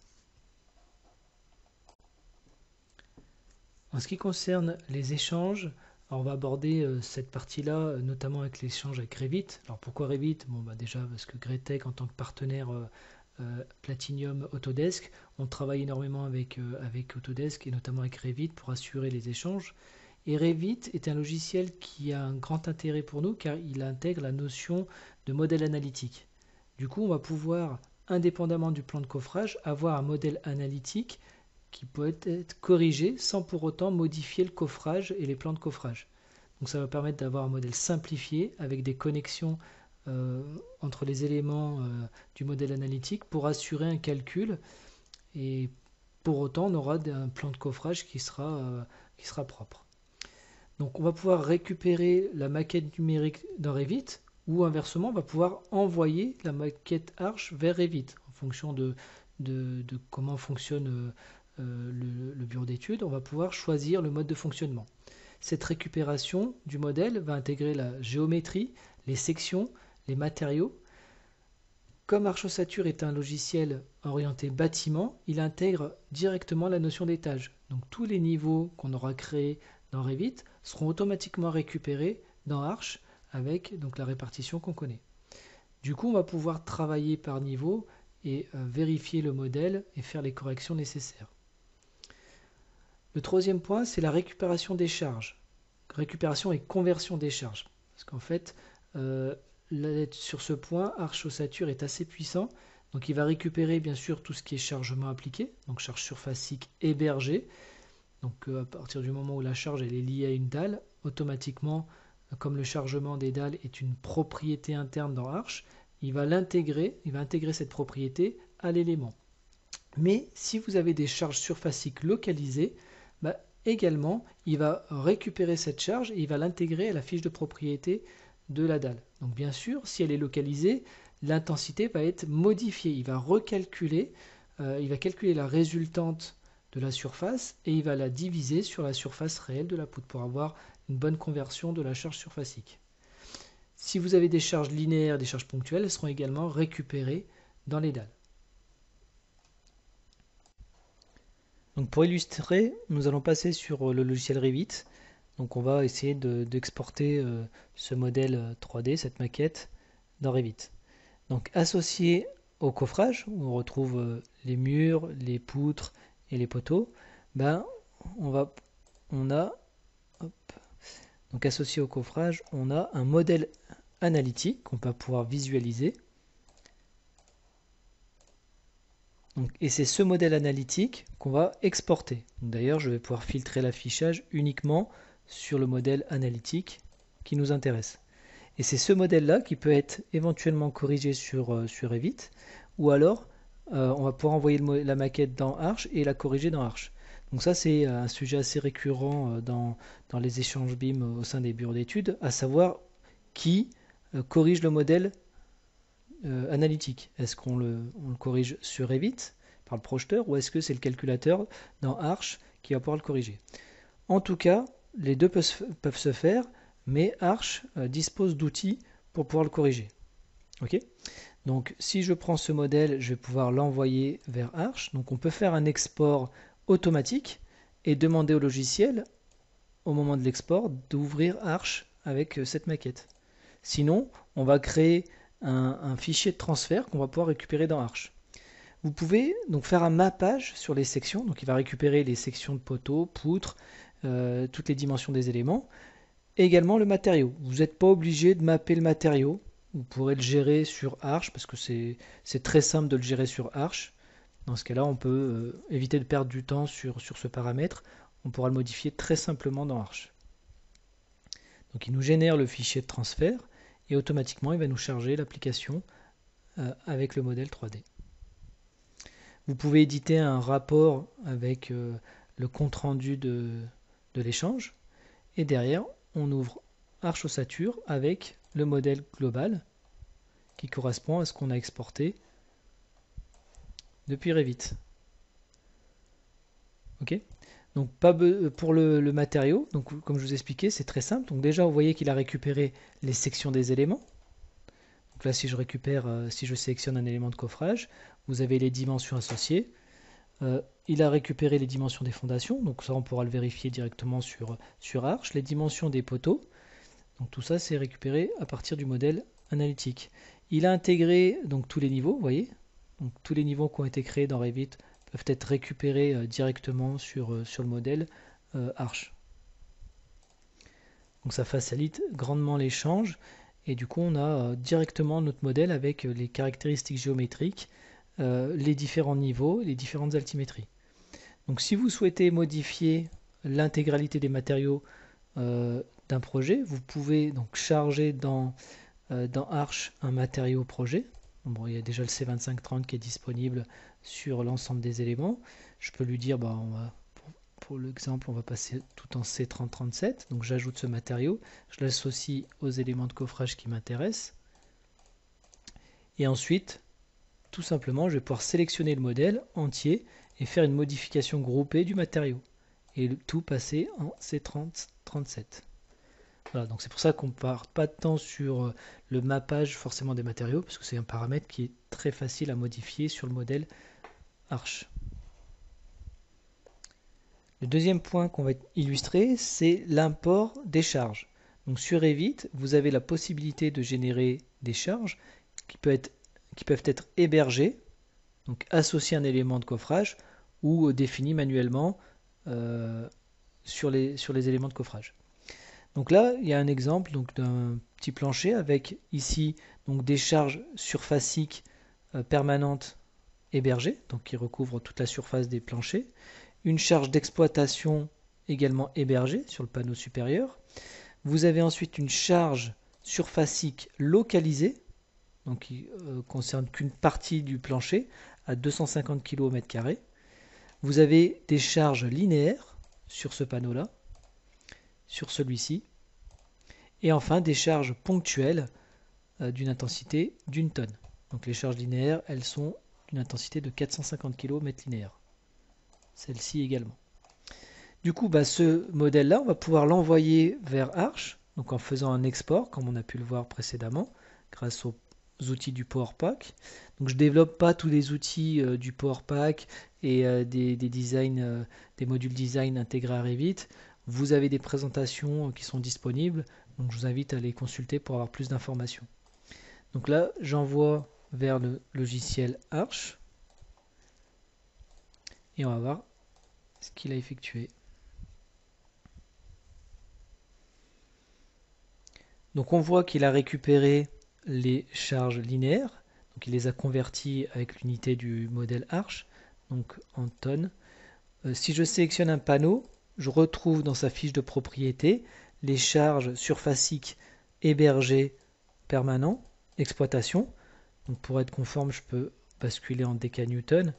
En ce qui concerne les échanges, alors on va aborder cette partie-là, notamment avec l'échange avec Revit. Alors pourquoi Revit? Bon, déjà parce que Greatech, en tant que partenaire Platinum Autodesk, on travaille énormément avec Autodesk et notamment avec Revit pour assurer les échanges. Et Revit est un logiciel qui a un grand intérêt pour nous car il intègre la notion de modèle analytique. Du coup, on va pouvoir, indépendamment du plan de coffrage, avoir un modèle analytique qui peut être corrigé sans pour autant modifier le coffrage et les plans de coffrage. Donc ça va permettre d'avoir un modèle simplifié avec des connexions entre les éléments du modèle analytique pour assurer un calcul, et pour autant on aura un plan de coffrage qui sera propre. Donc on va pouvoir récupérer la maquette numérique dans Revit, ou inversement on va pouvoir envoyer la maquette Arch vers Revit en fonction de comment fonctionne le bureau d'études. On va pouvoir choisir le mode de fonctionnement. Cette récupération du modèle va intégrer la géométrie, les sections, les matériaux. Comme Arch Ossature est un logiciel orienté bâtiment, il intègre directement la notion d'étage. Donc tous les niveaux qu'on aura créés dans Revit seront automatiquement récupérés dans Arch avec donc la répartition qu'on connaît. Du coup, on va pouvoir travailler par niveau et vérifier le modèle et faire les corrections nécessaires. Le troisième point, c'est la récupération des charges. Récupération et conversion des charges. Parce qu'en fait, sur ce point, Arch Ossature est assez puissant. Donc il va récupérer bien sûr tout ce qui est chargement appliqué, donc charge surfacique hébergée. Donc à partir du moment où la charge elle est liée à une dalle, automatiquement, comme le chargement des dalles est une propriété interne dans Arch, il va intégrer cette propriété à l'élément. Mais si vous avez des charges surfaciques localisées, également, il va récupérer cette charge et il va l'intégrer à la fiche de propriété de la dalle. Donc bien sûr, si elle est localisée, l'intensité va être modifiée. Il va recalculer, il va calculer la résultante de la surface et il va la diviser sur la surface réelle de la poutre pour avoir une bonne conversion de la charge surfacique. Si vous avez des charges linéaires, des charges ponctuelles, elles seront également récupérées dans les dalles. Donc pour illustrer, nous allons passer sur le logiciel Revit. Donc on va essayer d'exporter ce modèle 3D, cette maquette, dans Revit. Donc associé au coffrage, où on retrouve les murs, les poutres et les poteaux, donc associé au coffrage, on a un modèle analytique qu'on va pouvoir visualiser. Et c'est ce modèle analytique qu'on va exporter. D'ailleurs, je vais pouvoir filtrer l'affichage uniquement sur le modèle analytique qui nous intéresse. Et c'est ce modèle-là qui peut être éventuellement corrigé sur Revit, ou alors on va pouvoir envoyer la maquette dans Arch et la corriger dans Arch. Donc ça, c'est un sujet assez récurrent dans les échanges BIM au sein des bureaux d'études, à savoir qui corrige le modèle analytique. Est-ce qu'on le corrige sur Revit par le projeteur ou est-ce que c'est le calculateur dans Arch qui va pouvoir le corriger? En tout cas, les deux peuvent se faire, mais Arch dispose d'outils pour pouvoir le corriger. Ok? Donc si je prends ce modèle, je vais pouvoir l'envoyer vers Arch. Donc on peut faire un export automatique et demander au logiciel, au moment de l'export, d'ouvrir Arch avec cette maquette. Sinon, on va créer un fichier de transfert qu'on va pouvoir récupérer dans Arch. Vous pouvez donc faire un mappage sur les sections, donc il va récupérer les sections de poteaux, poutres, toutes les dimensions des éléments, et également le matériau. Vous n'êtes pas obligé de mapper le matériau, vous pourrez le gérer sur Arch, parce que c'est très simple de le gérer sur Arch. Dans ce cas-là, on peut éviter de perdre du temps sur ce paramètre, on pourra le modifier très simplement dans Arch. Donc il nous génère le fichier de transfert, et automatiquement il va nous charger l'application avec le modèle 3D. Vous pouvez éditer un rapport avec le compte-rendu de l'échange. Et derrière, on ouvre Arch Ossature avec le modèle global qui correspond à ce qu'on a exporté depuis Revit. Ok. Donc pour le matériau, donc comme je vous expliquais, c'est très simple. Donc déjà, vous voyez qu'il a récupéré les sections des éléments. Donc là, si je sélectionne un élément de coffrage, vous avez les dimensions associées. Il a récupéré les dimensions des fondations, donc ça on pourra le vérifier directement sur Arch. Les dimensions des poteaux, donc tout ça c'est récupéré à partir du modèle analytique. Il a intégré donc tous les niveaux, vous voyez. Donc tous les niveaux qui ont été créés dans Revit peuvent être récupérés directement sur le modèle Arch. Donc ça facilite grandement l'échange. Et du coup, on a directement notre modèle avec les caractéristiques géométriques, les différents niveaux, les différentes altimétries. Donc si vous souhaitez modifier l'intégralité des matériaux d'un projet, vous pouvez donc charger dans Arch un matériau projet. Bon, il y a déjà le C2530 qui est disponible sur l'ensemble des éléments. Je peux lui dire, pour l'exemple, on va passer tout en C3037. Donc j'ajoute ce matériau, je l'associe aux éléments de coffrage qui m'intéressent. Et ensuite, tout simplement, je vais pouvoir sélectionner le modèle entier et faire une modification groupée du matériau. Et tout passer en C3037. Voilà, donc c'est pour ça qu'on ne part pas de temps sur le mappage forcément des matériaux, parce que c'est un paramètre qui est très facile à modifier sur le modèle Arch. Le deuxième point qu'on va illustrer, c'est l'import des charges. Donc sur Revit, vous avez la possibilité de générer des charges qui peuvent être hébergées, donc associées à un élément de coffrage, ou définies manuellement sur les éléments de coffrage. Donc là, il y a un exemple d'un petit plancher avec ici donc des charges surfaciques permanentes hébergées, donc qui recouvrent toute la surface des planchers. Une charge d'exploitation également hébergée sur le panneau supérieur. Vous avez ensuite une charge surfacique localisée, donc qui concerne qu'une partie du plancher à 250 kg au mètre carré. Vous avez des charges linéaires sur ce panneau-là, sur celui-ci, et enfin des charges ponctuelles d'une intensité d'une tonne. Donc les charges linéaires, elles sont d'une intensité de 450 kg au mètre linéaire. Celle-ci également. Du coup, ce modèle-là, on va pouvoir l'envoyer vers Arch, donc en faisant un export, comme on a pu le voir précédemment, grâce aux outils du PowerPack. Donc je ne développe pas tous les outils du PowerPack et des designs, des modules design intégrés à Revit. Vous avez des présentations qui sont disponibles, donc je vous invite à les consulter pour avoir plus d'informations. Donc là, j'envoie vers le logiciel Arch. Et on va voir ce qu'il a effectué. Donc on voit qu'il a récupéré les charges linéaires, donc il les a converties avec l'unité du modèle Arch, donc en tonnes. Si je sélectionne un panneau, je retrouve dans sa fiche de propriété les charges surfaciques hébergées permanent, exploitation. Donc pour être conforme, je peux basculer en décanewton.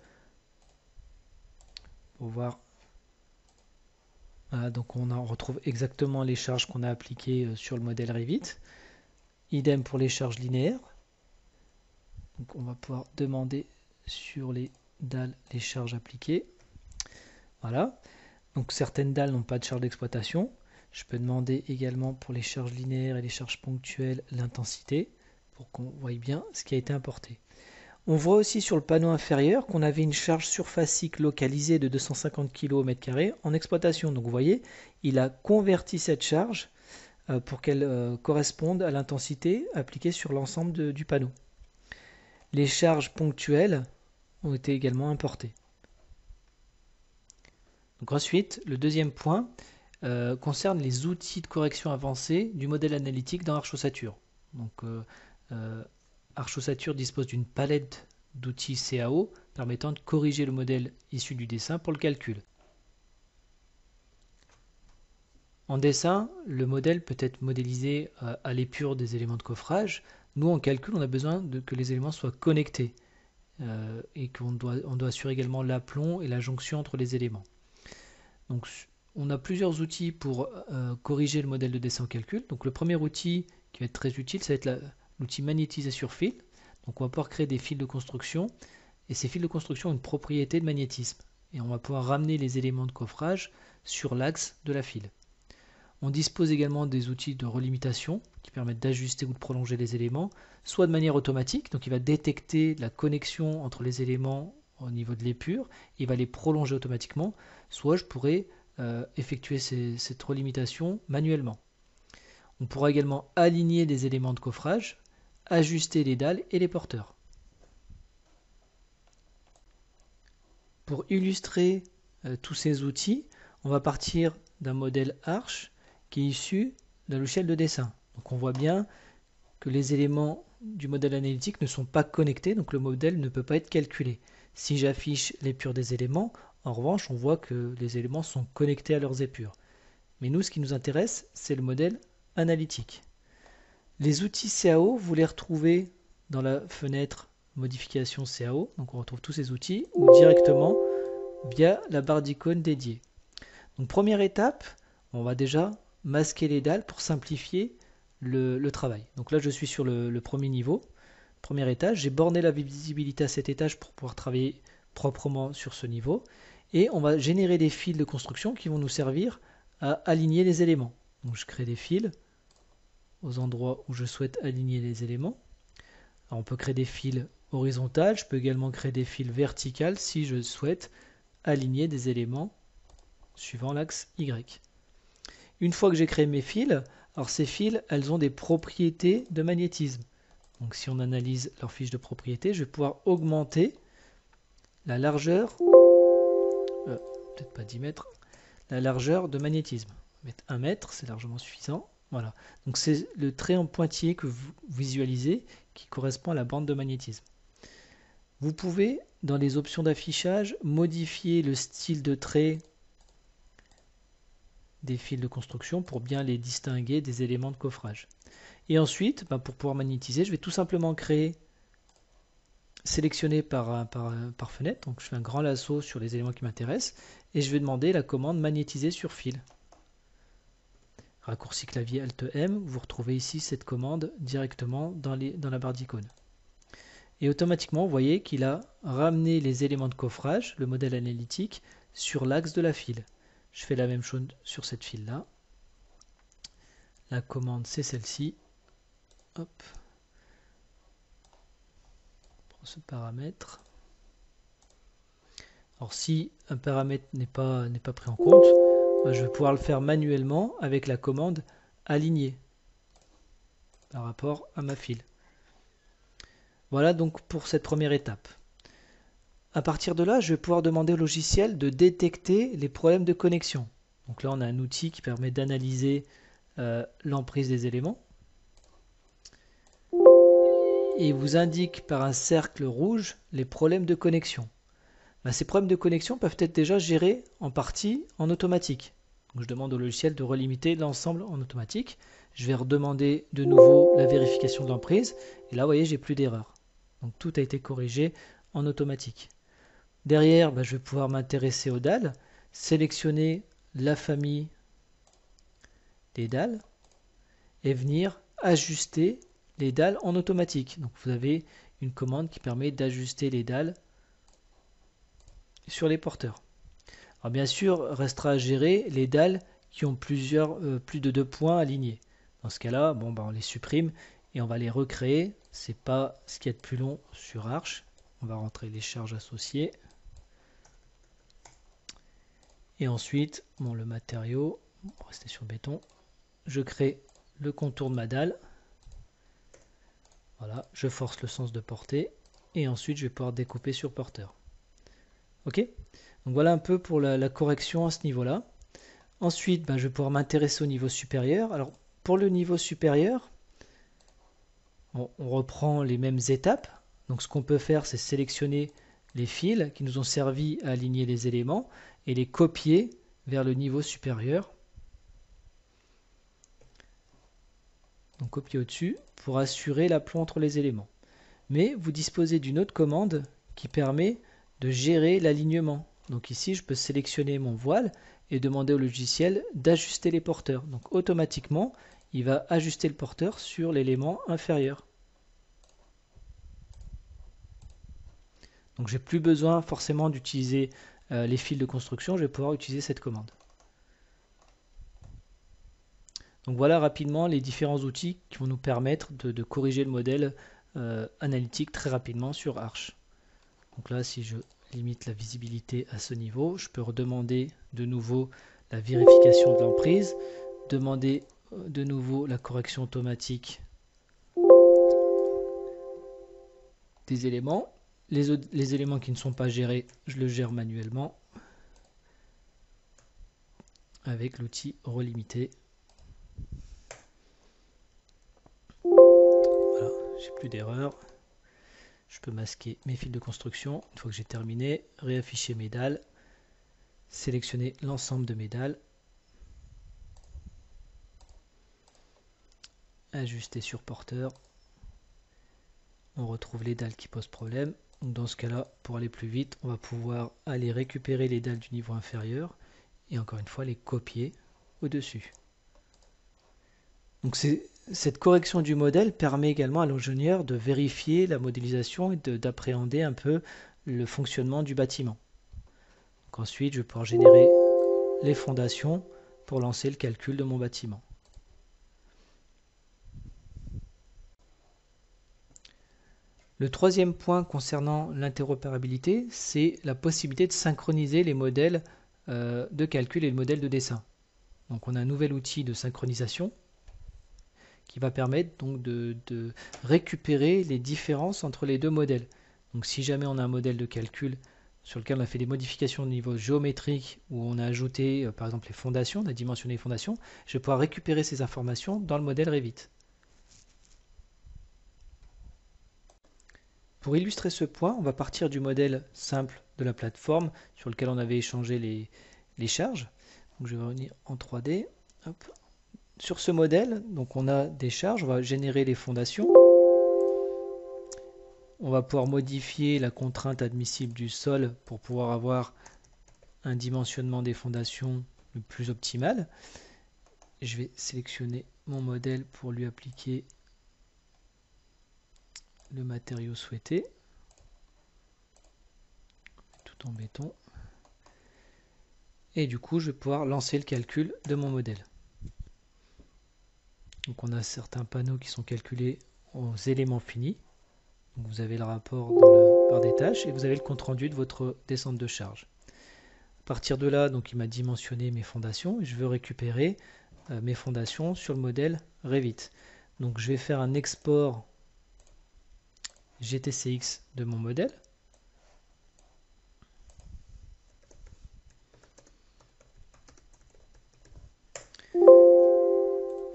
Pour voir. Voilà, donc on retrouve exactement les charges qu'on a appliquées sur le modèle Revit. Idem pour les charges linéaires. Donc on va pouvoir demander sur les dalles les charges appliquées. Voilà. Donc certaines dalles n'ont pas de charge d'exploitation. Je peux demander également pour les charges linéaires et les charges ponctuelles l'intensité pour qu'on voie bien ce qui a été importé. On voit aussi sur le panneau inférieur qu'on avait une charge surfacique localisée de 250 kg au mètre carré en exploitation. Donc vous voyez, il a converti cette charge pour qu'elles correspondent à l'intensité appliquée sur l'ensemble du panneau. Les charges ponctuelles ont été également importées. Donc ensuite, le deuxième point concerne les outils de correction avancés du modèle analytique dans Arch-Ossature. Donc Arch-Ossature dispose d'une palette d'outils CAO permettant de corriger le modèle issu du dessin pour le calcul. En dessin, le modèle peut être modélisé à l'épure des éléments de coffrage. Nous, en calcul, on a besoin que les éléments soient connectés et qu'on doit assurer également l'aplomb et la jonction entre les éléments. Donc, on a plusieurs outils pour corriger le modèle de dessin en calcul. Donc, le premier outil qui va être très utile, ça va être l'outil magnétiser sur fil. Donc, on va pouvoir créer des fils de construction et ces fils de construction ont une propriété de magnétisme. Et on va pouvoir ramener les éléments de coffrage sur l'axe de la file. On dispose également des outils de relimitation qui permettent d'ajuster ou de prolonger les éléments, soit de manière automatique, donc il va détecter la connexion entre les éléments au niveau de l'épure, il va les prolonger automatiquement, soit je pourrais effectuer cette relimitation manuellement. On pourra également aligner des éléments de coffrage, ajuster les dalles et les porteurs. Pour illustrer tous ces outils, on va partir d'un modèle Arch qui est issu d'un logiciel de dessin. Donc on voit bien que les éléments du modèle analytique ne sont pas connectés, donc le modèle ne peut pas être calculé. Si j'affiche l'épure des éléments, en revanche, on voit que les éléments sont connectés à leurs épures. Mais nous, ce qui nous intéresse, c'est le modèle analytique. Les outils CAO, vous les retrouvez dans la fenêtre modification CAO, donc on retrouve tous ces outils, ou directement via la barre d'icônes dédiée. Donc première étape, on va déjà masquer les dalles pour simplifier le travail. Donc là je suis sur le premier niveau, premier étage, j'ai borné la visibilité à cet étage pour pouvoir travailler proprement sur ce niveau, et on va générer des fils de construction qui vont nous servir à aligner les éléments. Donc je crée des fils aux endroits où je souhaite aligner les éléments. Alors on peut créer des fils horizontaux, je peux également créer des fils verticaux si je souhaite aligner des éléments suivant l'axe Y. Une fois que j'ai créé mes fils, alors ces fils, elles ont des propriétés de magnétisme. Donc si on analyse leur fiche de propriété, je vais pouvoir augmenter la largeur, peut-être pas 10 mètres, la largeur de magnétisme. On va mettre 1 mètre, c'est largement suffisant. Voilà. Donc c'est le trait en pointillé que vous visualisez qui correspond à la bande de magnétisme. Vous pouvez, dans les options d'affichage, modifier le style de trait des fils de construction pour bien les distinguer des éléments de coffrage. Et ensuite, pour pouvoir magnétiser, je vais tout simplement sélectionner par fenêtre. Donc je fais un grand lasso sur les éléments qui m'intéressent et je vais demander la commande magnétiser sur fil. Raccourci clavier Alt M, vous retrouvez ici cette commande directement dans la barre d'icônes. Et automatiquement, vous voyez qu'il a ramené les éléments de coffrage, le modèle analytique, sur l'axe de la file. Je fais la même chose sur cette file-là. La commande, c'est celle-ci. Hop. Pour ce paramètre. Alors, si un paramètre n'est pas pris en compte, je vais pouvoir le faire manuellement avec la commande aligner par rapport à ma file. Voilà donc pour cette première étape. À partir de là, je vais pouvoir demander au logiciel de détecter les problèmes de connexion. Donc là, on a un outil qui permet d'analyser l'emprise des éléments. Et il vous indique par un cercle rouge les problèmes de connexion. Ces problèmes de connexion peuvent être déjà gérés en partie en automatique. Donc je demande au logiciel de relimiter l'ensemble en automatique. Je vais redemander de nouveau la vérification de l'emprise. Et là, vous voyez, j'ai plus d'erreur. Donc tout a été corrigé en automatique. Derrière, je vais pouvoir m'intéresser aux dalles, sélectionner la famille des dalles et venir ajuster les dalles en automatique. Donc vous avez une commande qui permet d'ajuster les dalles sur les porteurs. Alors bien sûr, restera à gérer les dalles qui ont plus de 2 points alignés. Dans ce cas-là, on les supprime et on va les recréer. C'est pas ce qu'il y a de plus long sur Arch. On va rentrer les charges associées. Et ensuite, le matériau, on va rester sur béton, je crée le contour de ma dalle. Voilà, je force le sens de portée et ensuite je vais pouvoir découper sur porteur. Ok, donc voilà un peu pour la correction à ce niveau-là. Ensuite, je vais pouvoir m'intéresser au niveau supérieur. Alors pour le niveau supérieur, on reprend les mêmes étapes. Donc ce qu'on peut faire, c'est sélectionner les fils qui nous ont servi à aligner les éléments et les copier vers le niveau supérieur. Donc copier au-dessus pour assurer l'aplomb entre les éléments. Mais vous disposez d'une autre commande qui permet de gérer l'alignement. Donc ici, je peux sélectionner mon voile et demander au logiciel d'ajuster les porteurs. Donc automatiquement, il va ajuster le porteur sur l'élément inférieur. Donc j'ai plus besoin forcément d'utiliser les fils de construction, je vais pouvoir utiliser cette commande. Donc voilà rapidement les différents outils qui vont nous permettre de corriger le modèle analytique très rapidement sur Arch. Donc là, si je limite la visibilité à ce niveau, je peux redemander de nouveau la vérification de l'emprise, demander de nouveau la correction automatique des éléments. Les éléments qui ne sont pas gérés, je le gère manuellement avec l'outil relimiter. Voilà, j'ai plus d'erreur. Je peux masquer mes fils de construction. Une fois que j'ai terminé, réafficher mes dalles, sélectionner l'ensemble de mes dalles, ajuster sur porteur. On retrouve les dalles qui posent problème. Donc dans ce cas-là, pour aller plus vite, on va pouvoir aller récupérer les dalles du niveau inférieur et encore une fois les copier au-dessus. Donc cette correction du modèle permet également à l'ingénieur de vérifier la modélisation et d'appréhender un peu le fonctionnement du bâtiment. Donc ensuite, je vais pouvoir générer les fondations pour lancer le calcul de mon bâtiment. Le troisième point concernant l'interopérabilité, c'est la possibilité de synchroniser les modèles de calcul et le modèle de dessin. Donc on a un nouvel outil de synchronisation qui va permettre donc de récupérer les différences entre les deux modèles. Donc si jamais on a un modèle de calcul sur lequel on a fait des modifications au niveau géométrique, où on a ajouté par exemple les fondations, on a dimensionné les fondations, je vais pouvoir récupérer ces informations dans le modèle Revit. Pour illustrer ce point, on va partir du modèle simple de la plateforme sur lequel on avait échangé les charges. Donc je vais revenir en 3D. Hop. Sur ce modèle, donc on a des charges, on va générer les fondations. On va pouvoir modifier la contrainte admissible du sol pour pouvoir avoir un dimensionnement des fondations le plus optimal. Je vais sélectionner mon modèle pour lui appliquer le matériau souhaité, tout en béton. Et du coup, je vais pouvoir lancer le calcul de mon modèle. Donc on a certains panneaux qui sont calculés aux éléments finis. Donc vous avez le rapport dans la barre des tâches et vous avez le compte rendu de votre descente de charge. À partir de là, donc il m'a dimensionné mes fondations et je veux récupérer mes fondations sur le modèle Revit. Donc je vais faire un export GTCX de mon modèle.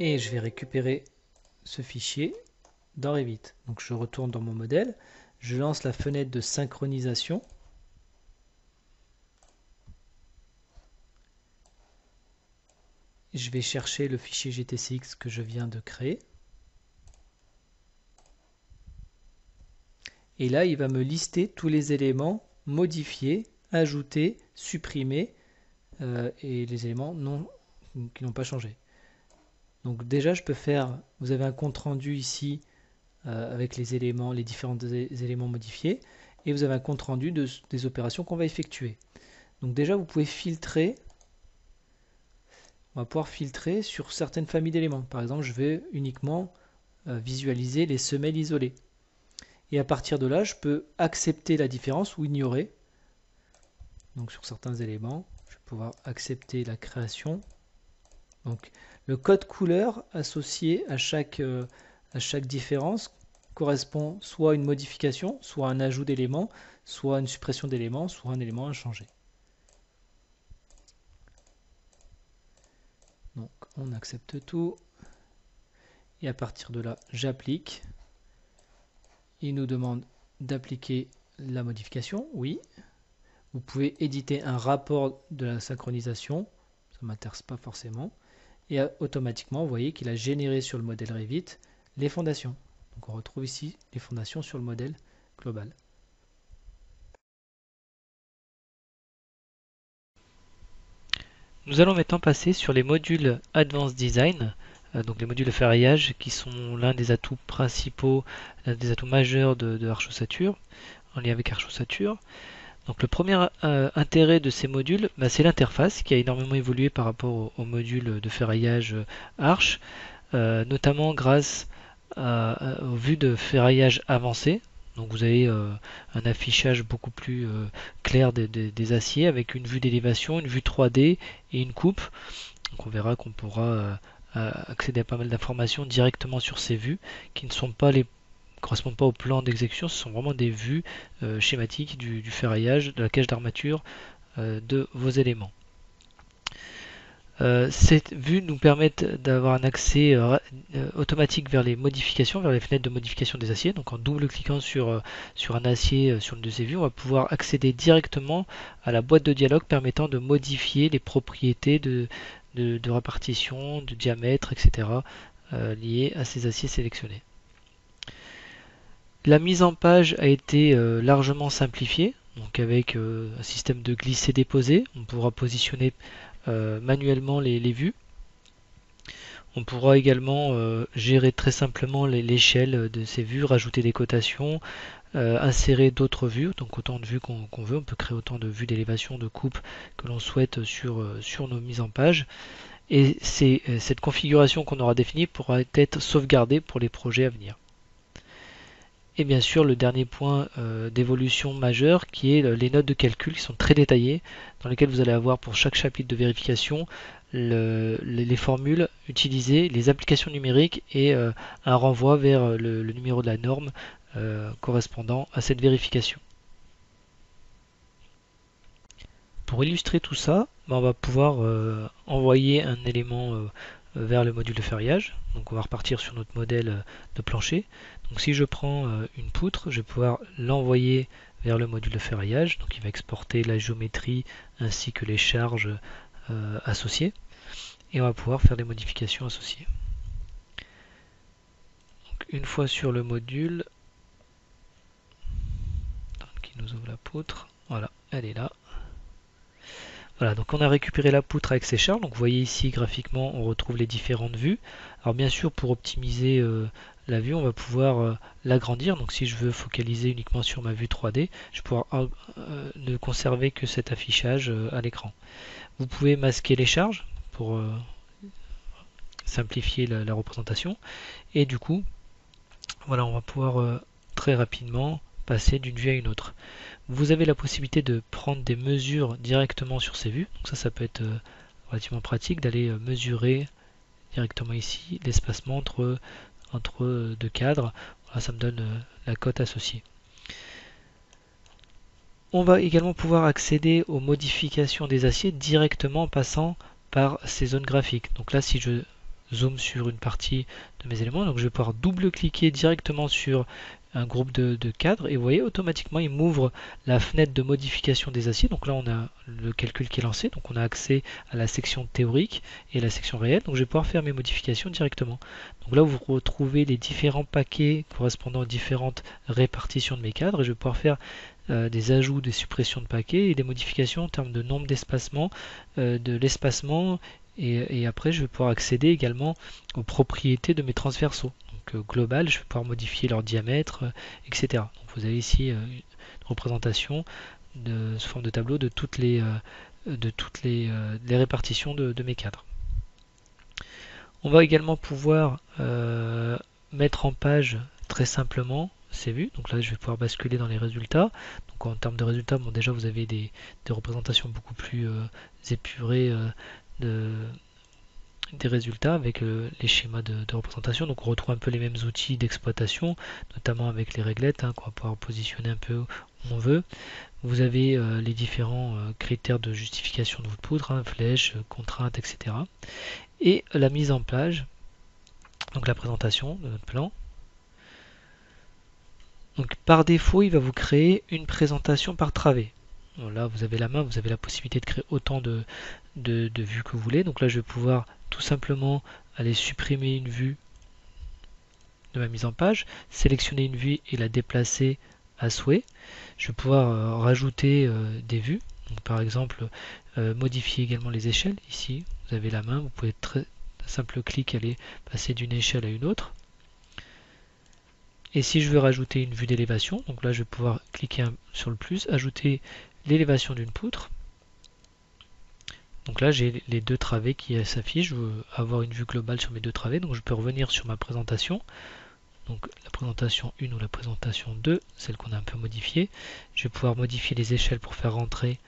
Et je vais récupérer ce fichier dans Revit. Donc je retourne dans mon modèle, je lance la fenêtre de synchronisation. Je vais chercher le fichier GTCX que je viens de créer. Et là, il va me lister tous les éléments modifiés, ajoutés, supprimés et les éléments qui n'ont pas changé. Donc déjà, je peux faire, vous avez un compte rendu ici avec les éléments, les différents éléments modifiés, et vous avez un compte rendu des opérations qu'on va effectuer. Donc déjà, vous pouvez filtrer. On va pouvoir filtrer sur certaines familles d'éléments. Par exemple, je vais uniquement visualiser les semelles isolées. Et à partir de là, je peux accepter la différence ou ignorer. Donc sur certains éléments, je vais pouvoir accepter la création Donc le code couleur associé à chaque différence correspond soit à une modification, soit à un ajout d'éléments, soit à une suppression d'éléments, soit un élément à changer. Donc on accepte tout. Et à partir de là, j'applique. Il nous demande d'appliquer la modification, oui. Vous pouvez éditer un rapport de la synchronisation, ça ne m'intéresse pas forcément. Et automatiquement, vous voyez qu'il a généré sur le modèle Revit les fondations. Donc on retrouve ici les fondations sur le modèle global. Nous allons maintenant passer sur les modules Advanced Design, donc les modules de ferraillage qui sont l'un des atouts principaux, l'un des atouts majeurs de Arch-Ossature, en lien avec Arch-Ossature. Donc le premier intérêt de ces modules, c'est l'interface qui a énormément évolué par rapport au module de ferraillage Arch, notamment grâce aux vues de ferraillage avancées. Donc vous avez un affichage beaucoup plus clair des aciers avec une vue d'élévation, une vue 3D et une coupe. Donc on verra qu'on pourra accéder à pas mal d'informations directement sur ces vues qui ne sont pas correspondent pas au plan d'exécution, ce sont vraiment des vues schématiques du ferraillage, de la cage d'armature de vos éléments. Cette vue nous permet d'avoir un accès automatique vers les modifications, vers les fenêtres de modification des aciers. Donc en double-cliquant sur un acier sur une de ces vues, on va pouvoir accéder directement à la boîte de dialogue permettant de modifier les propriétés de répartition, de diamètre, etc. liées à ces aciers sélectionnés. La mise en page a été largement simplifiée, donc avec un système de glisser-déposer. On pourra positionner manuellement les vues. On pourra également gérer très simplement l'échelle de ces vues, rajouter des cotations, insérer d'autres vues, donc autant de vues qu'on veut. On peut créer autant de vues d'élévation, de coupe que l'on souhaite sur nos mises en page. Et cette configuration qu'on aura définie pourra être sauvegardée pour les projets à venir. Et bien sûr, le dernier point d'évolution majeur qui est les notes de calcul qui sont très détaillées, dans lesquelles vous allez avoir pour chaque chapitre de vérification les formules utilisées, les applications numériques et un renvoi vers le numéro de la norme correspondant à cette vérification. Pour illustrer tout ça, on va pouvoir envoyer un élément vers le module de ferraillage. Donc on va repartir sur notre modèle de plancher. Donc si je prends une poutre, je vais pouvoir l'envoyer vers le module de ferraillage. Donc il va exporter la géométrie ainsi que les charges associées. Et on va pouvoir faire des modifications associées. Donc une fois sur le module, qui nous ouvre la poutre, voilà, elle est là. Voilà, donc on a récupéré la poutre avec ses charges. Donc vous voyez ici graphiquement, on retrouve les différentes vues. Alors bien sûr, pour optimiser la vue, on va pouvoir l'agrandir. Donc si je veux focaliser uniquement sur ma vue 3D, je vais pouvoir ne conserver que cet affichage à l'écran. Vous pouvez masquer les charges pour simplifier la représentation. Et du coup, voilà, on va pouvoir très rapidement passer d'une vue à une autre. Vous avez la possibilité de prendre des mesures directement sur ces vues. Donc ça peut être relativement pratique d'aller mesurer directement ici l'espacement entre deux cadres. Voilà, ça me donne la cote associée. On va également pouvoir accéder aux modifications des aciers directement en passant par ces zones graphiques. Donc là, si je zoome sur une partie de mes éléments, donc je vais pouvoir double-cliquer directement sur un groupe de cadres et vous voyez automatiquement il m'ouvre la fenêtre de modification des aciers. Donc là on a le calcul qui est lancé, donc on a accès à la section théorique et la section réelle, donc je vais pouvoir faire mes modifications directement. Donc là vous retrouvez les différents paquets correspondant aux différentes répartitions de mes cadres et je vais pouvoir faire des ajouts, des suppressions de paquets et des modifications en termes de nombre d'espacements, de l'espacement et après je vais pouvoir accéder également aux propriétés de mes transversaux. Global, je vais pouvoir modifier leur diamètre, etc. Donc vous avez ici une représentation sous forme de tableau de toutes les répartitions de mes cadres. On va également pouvoir mettre en page très simplement ces vues. Donc là, je vais pouvoir basculer dans les résultats. Donc en termes de résultats, bon, déjà vous avez des représentations beaucoup plus épurées des résultats avec les schémas de représentation. Donc on retrouve un peu les mêmes outils d'exploitation, notamment avec les réglettes qu'on va pouvoir positionner un peu où on veut. Vous avez les différents critères de justification de votre poudre, flèches, contraintes, etc. Et la mise en page, donc la présentation de notre plan. Donc par défaut, il va vous créer une présentation par travée. Bon, là, vous avez la main, vous avez la possibilité de créer autant de vues que vous voulez. Donc là, je vais pouvoir tout simplement aller supprimer une vue de ma mise en page, sélectionner une vue et la déplacer à souhait. Je vais pouvoir rajouter des vues. Donc, par exemple, modifier également les échelles. Ici, vous avez la main, vous pouvez très simple clic aller passer d'une échelle à une autre. Et si je veux rajouter une vue d'élévation, donc là je vais pouvoir cliquer sur le plus, ajouter l'élévation d'une poutre. Donc là j'ai les deux travées qui s'affichent, je veux avoir une vue globale sur mes deux travées, donc je peux revenir sur ma présentation. Donc la présentation 1 ou la présentation 2, celle qu'on a un peu modifiée. Je vais pouvoir modifier les échelles pour faire rentrer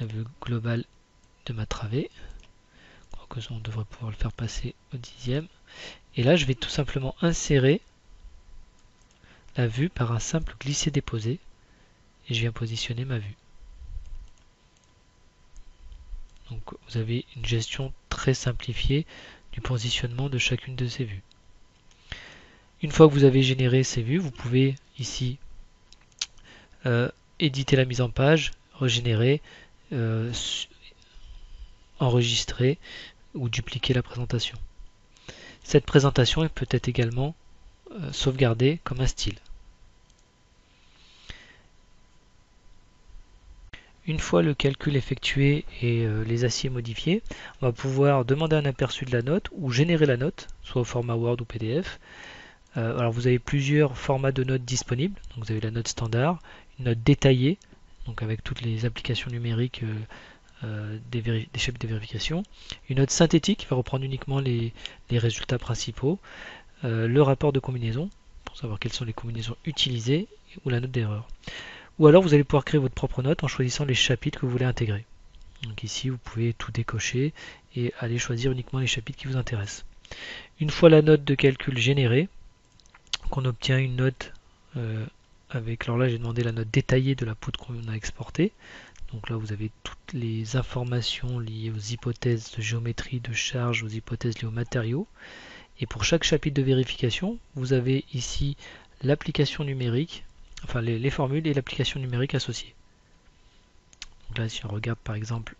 la vue globale de ma travée. On devrait pouvoir le faire passer au 10e. Et là, je vais tout simplement insérer la vue par un simple glisser-déposer. Et je viens positionner ma vue. Donc, vous avez une gestion très simplifiée du positionnement de chacune de ces vues. Une fois que vous avez généré ces vues, vous pouvez ici éditer la mise en page, régénérer, enregistrer ou dupliquer la présentation. Cette présentation peut être également sauvegardée comme un style. Une fois le calcul effectué et les aciers modifiés, on va pouvoir demander un aperçu de la note ou générer la note, soit au format Word ou PDF. Alors vous avez plusieurs formats de notes disponibles. Donc vous avez la note standard, une note détaillée, donc avec toutes les applications numériques des chapitres de vérification, une note synthétique qui va reprendre uniquement les résultats principaux, le rapport de combinaison pour savoir quelles sont les combinaisons utilisées ou la note d'erreur. Ou alors vous allez pouvoir créer votre propre note en choisissant les chapitres que vous voulez intégrer. Donc ici vous pouvez tout décocher et aller choisir uniquement les chapitres qui vous intéressent. Une fois la note de calcul générée, on obtient une note avec, alors là j'ai demandé la note détaillée de la poudre qu'on a exportée. Donc là vous avez toutes les informations liées aux hypothèses de géométrie, de charge, aux hypothèses liées aux matériaux. Et pour chaque chapitre de vérification, vous avez ici l'application numérique, enfin les formules et l'application numérique associée. Donc là si on regarde par exemple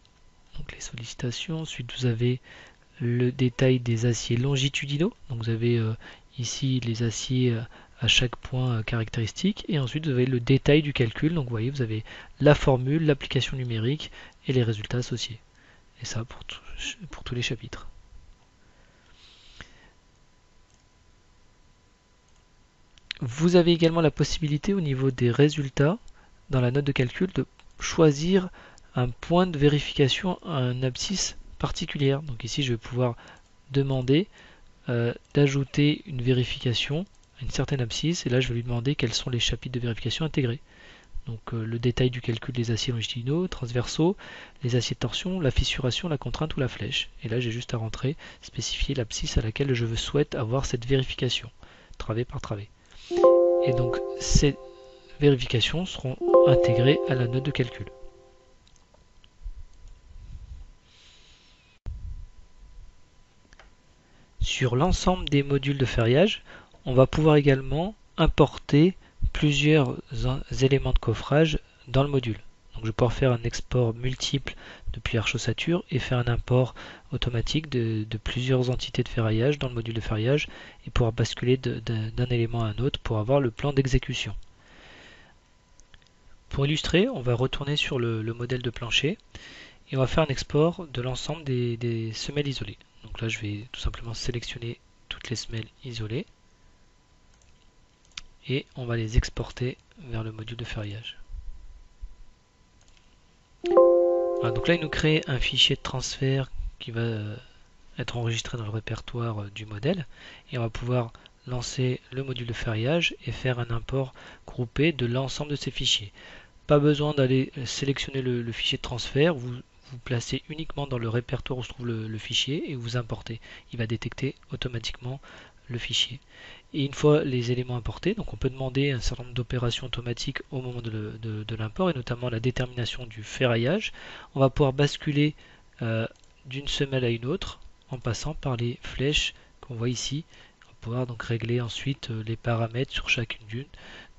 donc les sollicitations, ensuite vous avez le détail des aciers longitudinaux. Donc vous avez ici les aciers à chaque point caractéristique et ensuite vous avez le détail du calcul. Donc vous voyez, vous avez la formule, l'application numérique et les résultats associés. Et ça pour tous les chapitres. Vous avez également la possibilité au niveau des résultats dans la note de calcul de choisir un point de vérification à une abscisse particulière. Donc ici je vais pouvoir demander d'ajouter une vérification à une certaine abscisse et là je vais lui demander quels sont les chapitres de vérification intégrés. Donc le détail du calcul des aciers longitudinaux, transversaux, les aciers de torsion, la fissuration, la contrainte ou la flèche. Et là j'ai juste à rentrer, spécifier l'abscisse à laquelle je souhaite avoir cette vérification, travée par travée. Et donc ces vérifications seront intégrées à la note de calcul. Sur l'ensemble des modules de ferriage, on va pouvoir également importer plusieurs éléments de coffrage dans le module. Donc je vais pouvoir faire un export multiple depuis Arch-Ossature et faire un import automatique de plusieurs entités de ferraillage dans le module de ferraillage et pouvoir basculer d'un élément à un autre pour avoir le plan d'exécution. Pour illustrer, on va retourner sur le modèle de plancher et on va faire un export de l'ensemble des semelles isolées. Donc là je vais tout simplement sélectionner toutes les semelles isolées et on va les exporter vers le module de ferraillage. Voilà, donc là il nous crée un fichier de transfert qui va être enregistré dans le répertoire du modèle et on va pouvoir lancer le module de ferraillage et faire un import groupé de l'ensemble de ces fichiers. Pas besoin d'aller sélectionner le fichier de transfert, vous vous placez uniquement dans le répertoire où se trouve le fichier et vous importez. Il va détecter automatiquement le fichier. Et une fois les éléments importés, donc on peut demander un certain nombre d'opérations automatiques au moment de l'import, et notamment la détermination du ferraillage. On va pouvoir basculer d'une semelle à une autre en passant par les flèches qu'on voit ici. On va pouvoir donc régler ensuite les paramètres sur chacune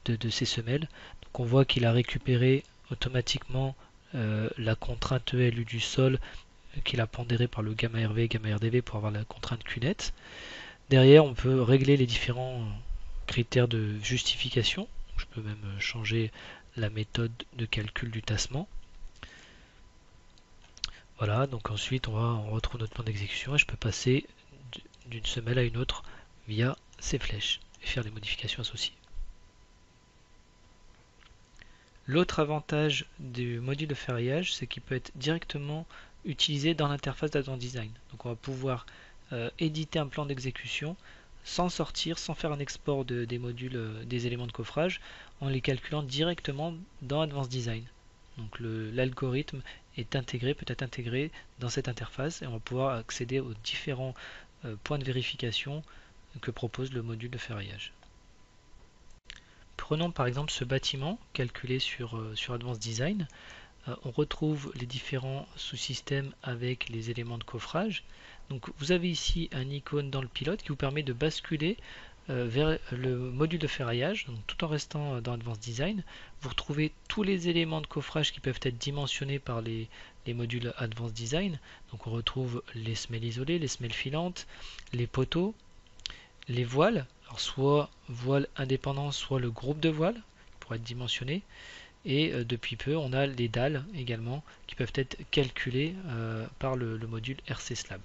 de ces semelles. Donc on voit qu'il a récupéré automatiquement la contrainte ELU du sol qu'il a pondéré par le gamma RV et gamma RDV pour avoir la contrainte QNet. Derrière, on peut régler les différents critères de justification. Je peux même changer la méthode de calcul du tassement. Voilà, donc ensuite on retrouve notre plan d'exécution et je peux passer d'une semelle à une autre via ces flèches et faire les modifications associées. L'autre avantage du module de ferraillage, c'est qu'il peut être directement utilisé dans l'interface d'Advanced Design. Donc on va pouvoir éditer un plan d'exécution sans sortir, sans faire un export des modules, des éléments de coffrage, en les calculant directement dans Advanced Design. Donc l'algorithme est intégré, peut être intégré dans cette interface et on va pouvoir accéder aux différents points de vérification que propose le module de ferraillage. Prenons par exemple ce bâtiment calculé sur Advanced Design. On retrouve les différents sous-systèmes avec les éléments de coffrage. Donc vous avez ici un icône dans le pilote qui vous permet de basculer vers le module de ferraillage, donc tout en restant dans Advanced Design. Vous retrouvez tous les éléments de coffrage qui peuvent être dimensionnés par les modules Advanced Design. Donc on retrouve les semelles isolées, les semelles filantes, les poteaux, les voiles, alors soit voile indépendant, soit le groupe de voiles pour être dimensionné. Et depuis peu, on a les dalles également qui peuvent être calculées par le module RC Slab.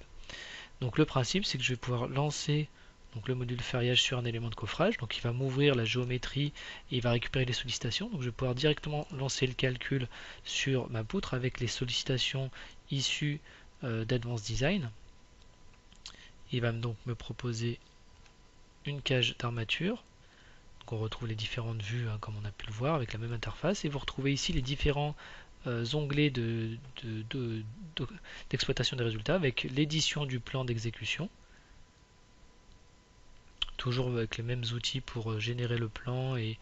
Donc le principe, c'est que je vais pouvoir lancer donc, le module de ferraillage sur un élément de coffrage. Donc il va m'ouvrir la géométrie et il va récupérer les sollicitations. Donc je vais pouvoir directement lancer le calcul sur ma poutre avec les sollicitations issues d'Advanced Design. Il va donc me proposer une cage d'armature. On retrouve les différentes vues comme on a pu le voir avec la même interface et vous retrouvez ici les différents onglets d'exploitation des résultats avec l'édition du plan d'exécution, toujours avec les mêmes outils pour générer le plan et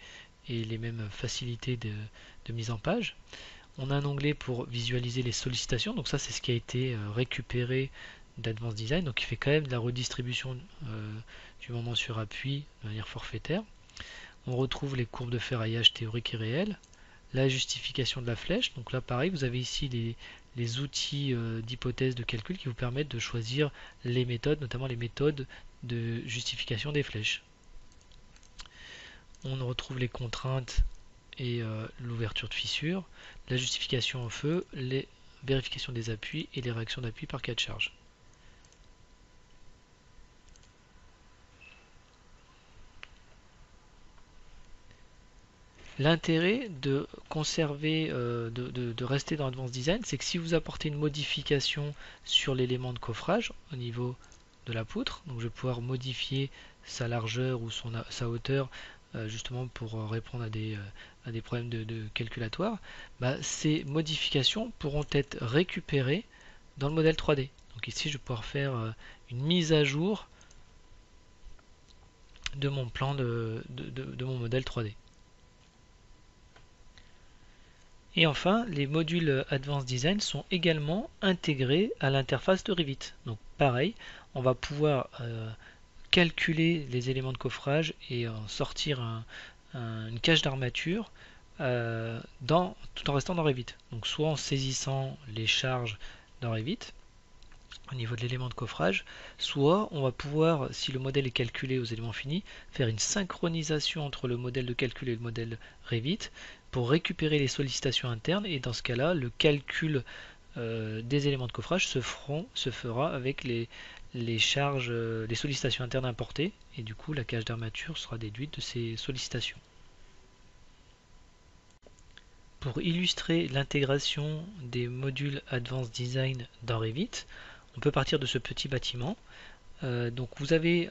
les mêmes facilités de mise en page. On a un onglet pour visualiser les sollicitations, donc ça c'est ce qui a été récupéré d'Advanced Design, donc il fait quand même de la redistribution du moment sur appui de manière forfaitaire. On retrouve les courbes de ferraillage théorique et réel, la justification de la flèche. Donc là, pareil, vous avez ici les outils d'hypothèse de calcul qui vous permettent de choisir les méthodes, notamment les méthodes de justification des flèches. On retrouve les contraintes et l'ouverture de fissures, la justification en feu, les vérifications des appuis et les réactions d'appui par cas de charge. L'intérêt de conserver, de rester dans Advanced Design, c'est que si vous apportez une modification sur l'élément de coffrage au niveau de la poutre, donc je vais pouvoir modifier sa largeur ou sa hauteur justement pour répondre à des problèmes de calculatoire, ces modifications pourront être récupérées dans le modèle 3D. Donc ici je vais pouvoir faire une mise à jour de mon plan de mon modèle 3D. Et enfin, les modules Advanced Design sont également intégrés à l'interface de Revit. Donc pareil, on va pouvoir calculer les éléments de coffrage et sortir une cage d'armature tout en restant dans Revit. Donc soit en saisissant les charges dans Revit au niveau de l'élément de coffrage, soit on va pouvoir, si le modèle est calculé aux éléments finis, faire une synchronisation entre le modèle de calcul et le modèle Revit pour récupérer les sollicitations internes, et dans ce cas-là, le calcul des éléments de coffrage se fera avec les charges, les sollicitations internes importées, et du coup la cage d'armature sera déduite de ces sollicitations. Pour illustrer l'intégration des modules Advanced Design dans Revit, on peut partir de ce petit bâtiment. Donc vous avez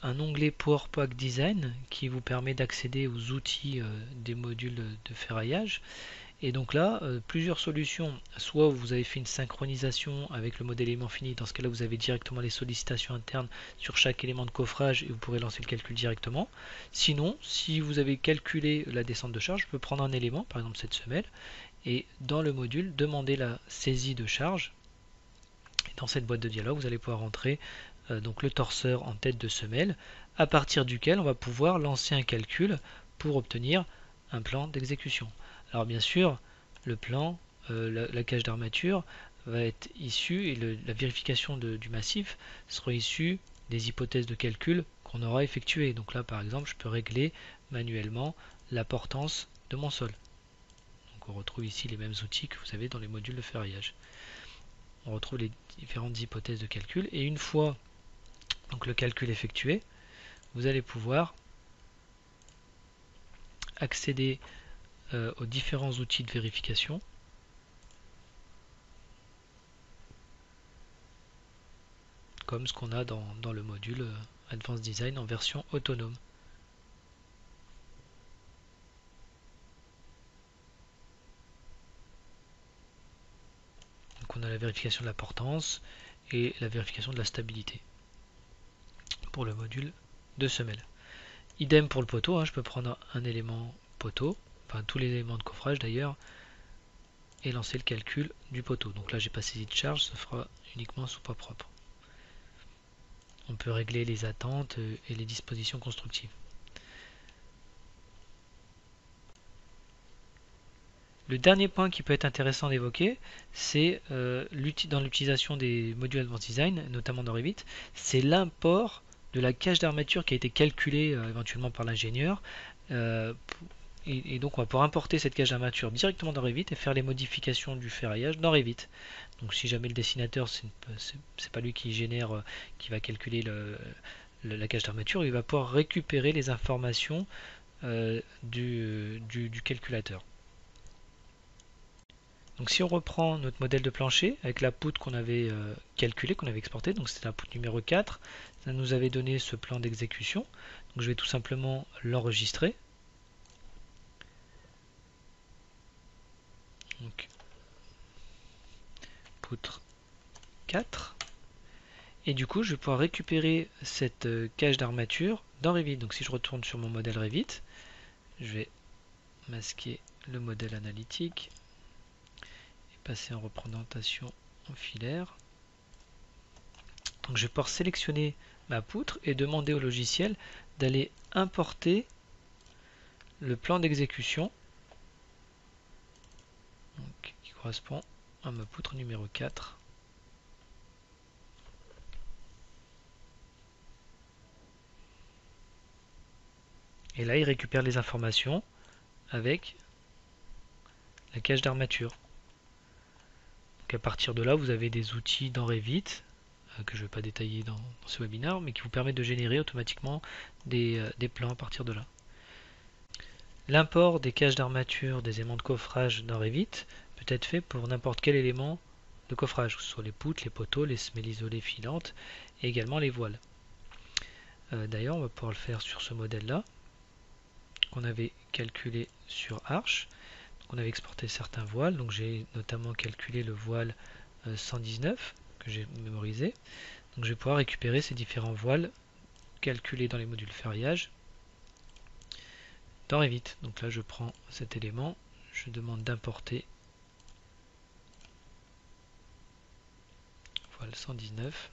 un onglet Power Pack Design qui vous permet d'accéder aux outils des modules de ferraillage. Et donc là, plusieurs solutions. Soit vous avez fait une synchronisation avec le modèle élément fini. Dans ce cas-là, vous avez directement les sollicitations internes sur chaque élément de coffrage et vous pourrez lancer le calcul directement. Sinon, si vous avez calculé la descente de charge, je peux prendre un élément, par exemple cette semelle, et dans le module, demander la saisie de charge. Et dans cette boîte de dialogue, vous allez pouvoir rentrer donc le torseur en tête de semelle, à partir duquel on va pouvoir lancer un calcul pour obtenir un plan d'exécution. Alors bien sûr, le plan, la cage d'armature va être issue et la vérification du massif sera issue des hypothèses de calcul qu'on aura effectuées. Donc là par exemple, je peux régler manuellement la portance de mon sol. Donc on retrouve ici les mêmes outils que vous avez dans les modules de ferraillage. On retrouve les différentes hypothèses de calcul et une fois donc le calcul effectué, vous allez pouvoir accéder aux différents outils de vérification comme ce qu'on a dans le module Advanced Design en version autonome. Donc on a la vérification de la portance et la vérification de la stabilité pour le module de semelle. Idem pour le poteau, hein, je peux prendre un élément poteau, enfin tous les éléments de coffrage d'ailleurs, et lancer le calcul du poteau. Donc là j'ai pas saisi de charge, ça fera uniquement sous pas propre. On peut régler les attentes et les dispositions constructives. Le dernier point qui peut être intéressant d'évoquer, c'est dans l'utilisation des modules Advanced Design, notamment dans Revit, c'est l'import de la cage d'armature qui a été calculée éventuellement par l'ingénieur. Et donc on va pouvoir importer cette cage d'armature directement dans Revit et faire les modifications du ferraillage dans Revit. Donc si jamais le dessinateur, c'est pas lui qui génère, qui va calculer la cage d'armature, il va pouvoir récupérer les informations du calculateur. Donc si on reprend notre modèle de plancher avec la poutre qu'on avait calculée, qu'on avait exportée, donc c'était la poutre numéro 4, ça nous avait donné ce plan d'exécution. Donc je vais tout simplement l'enregistrer. Donc poutre 4. Et du coup je vais pouvoir récupérer cette cage d'armature dans Revit. Donc si je retourne sur mon modèle Revit, je vais masquer le modèle analytique et passer en représentation en filaire. Donc je vais pouvoir sélectionner ma poutre et demander au logiciel d'aller importer le plan d'exécution qui correspond à ma poutre numéro 4. Et là il récupère les informations avec la cage d'armature. Donc à partir de là vous avez des outils dans Revit que je ne vais pas détailler dans ce webinaire, mais qui vous permettent de générer automatiquement des plans à partir de là. L'import des cages d'armature des éléments de coffrage dans Revit peut être fait pour n'importe quel élément de coffrage, que ce soit les poutres, les poteaux, les semelles isolées filantes et également les voiles. D'ailleurs, on va pouvoir le faire sur ce modèle-là, qu'on avait calculé sur Arch. Donc, on avait exporté certains voiles, donc j'ai notamment calculé le voile 119 que j'ai mémorisé. Donc je vais pouvoir récupérer ces différents voiles calculés dans les modules ferraillage dans Revit. Donc là je prends cet élément, je demande d'importer voile 119.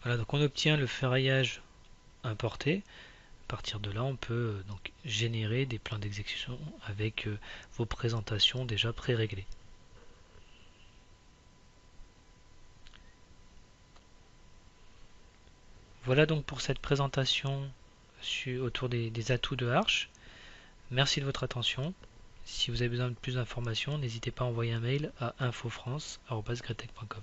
Voilà, donc on obtient le ferraillage importé. À partir de là, on peut donc générer des plans d'exécution avec vos présentations déjà pré-réglées. Voilà donc pour cette présentation autour des atouts de Arch. Merci de votre attention. Si vous avez besoin de plus d'informations, n'hésitez pas à envoyer un mail à infofrance@gretec.com.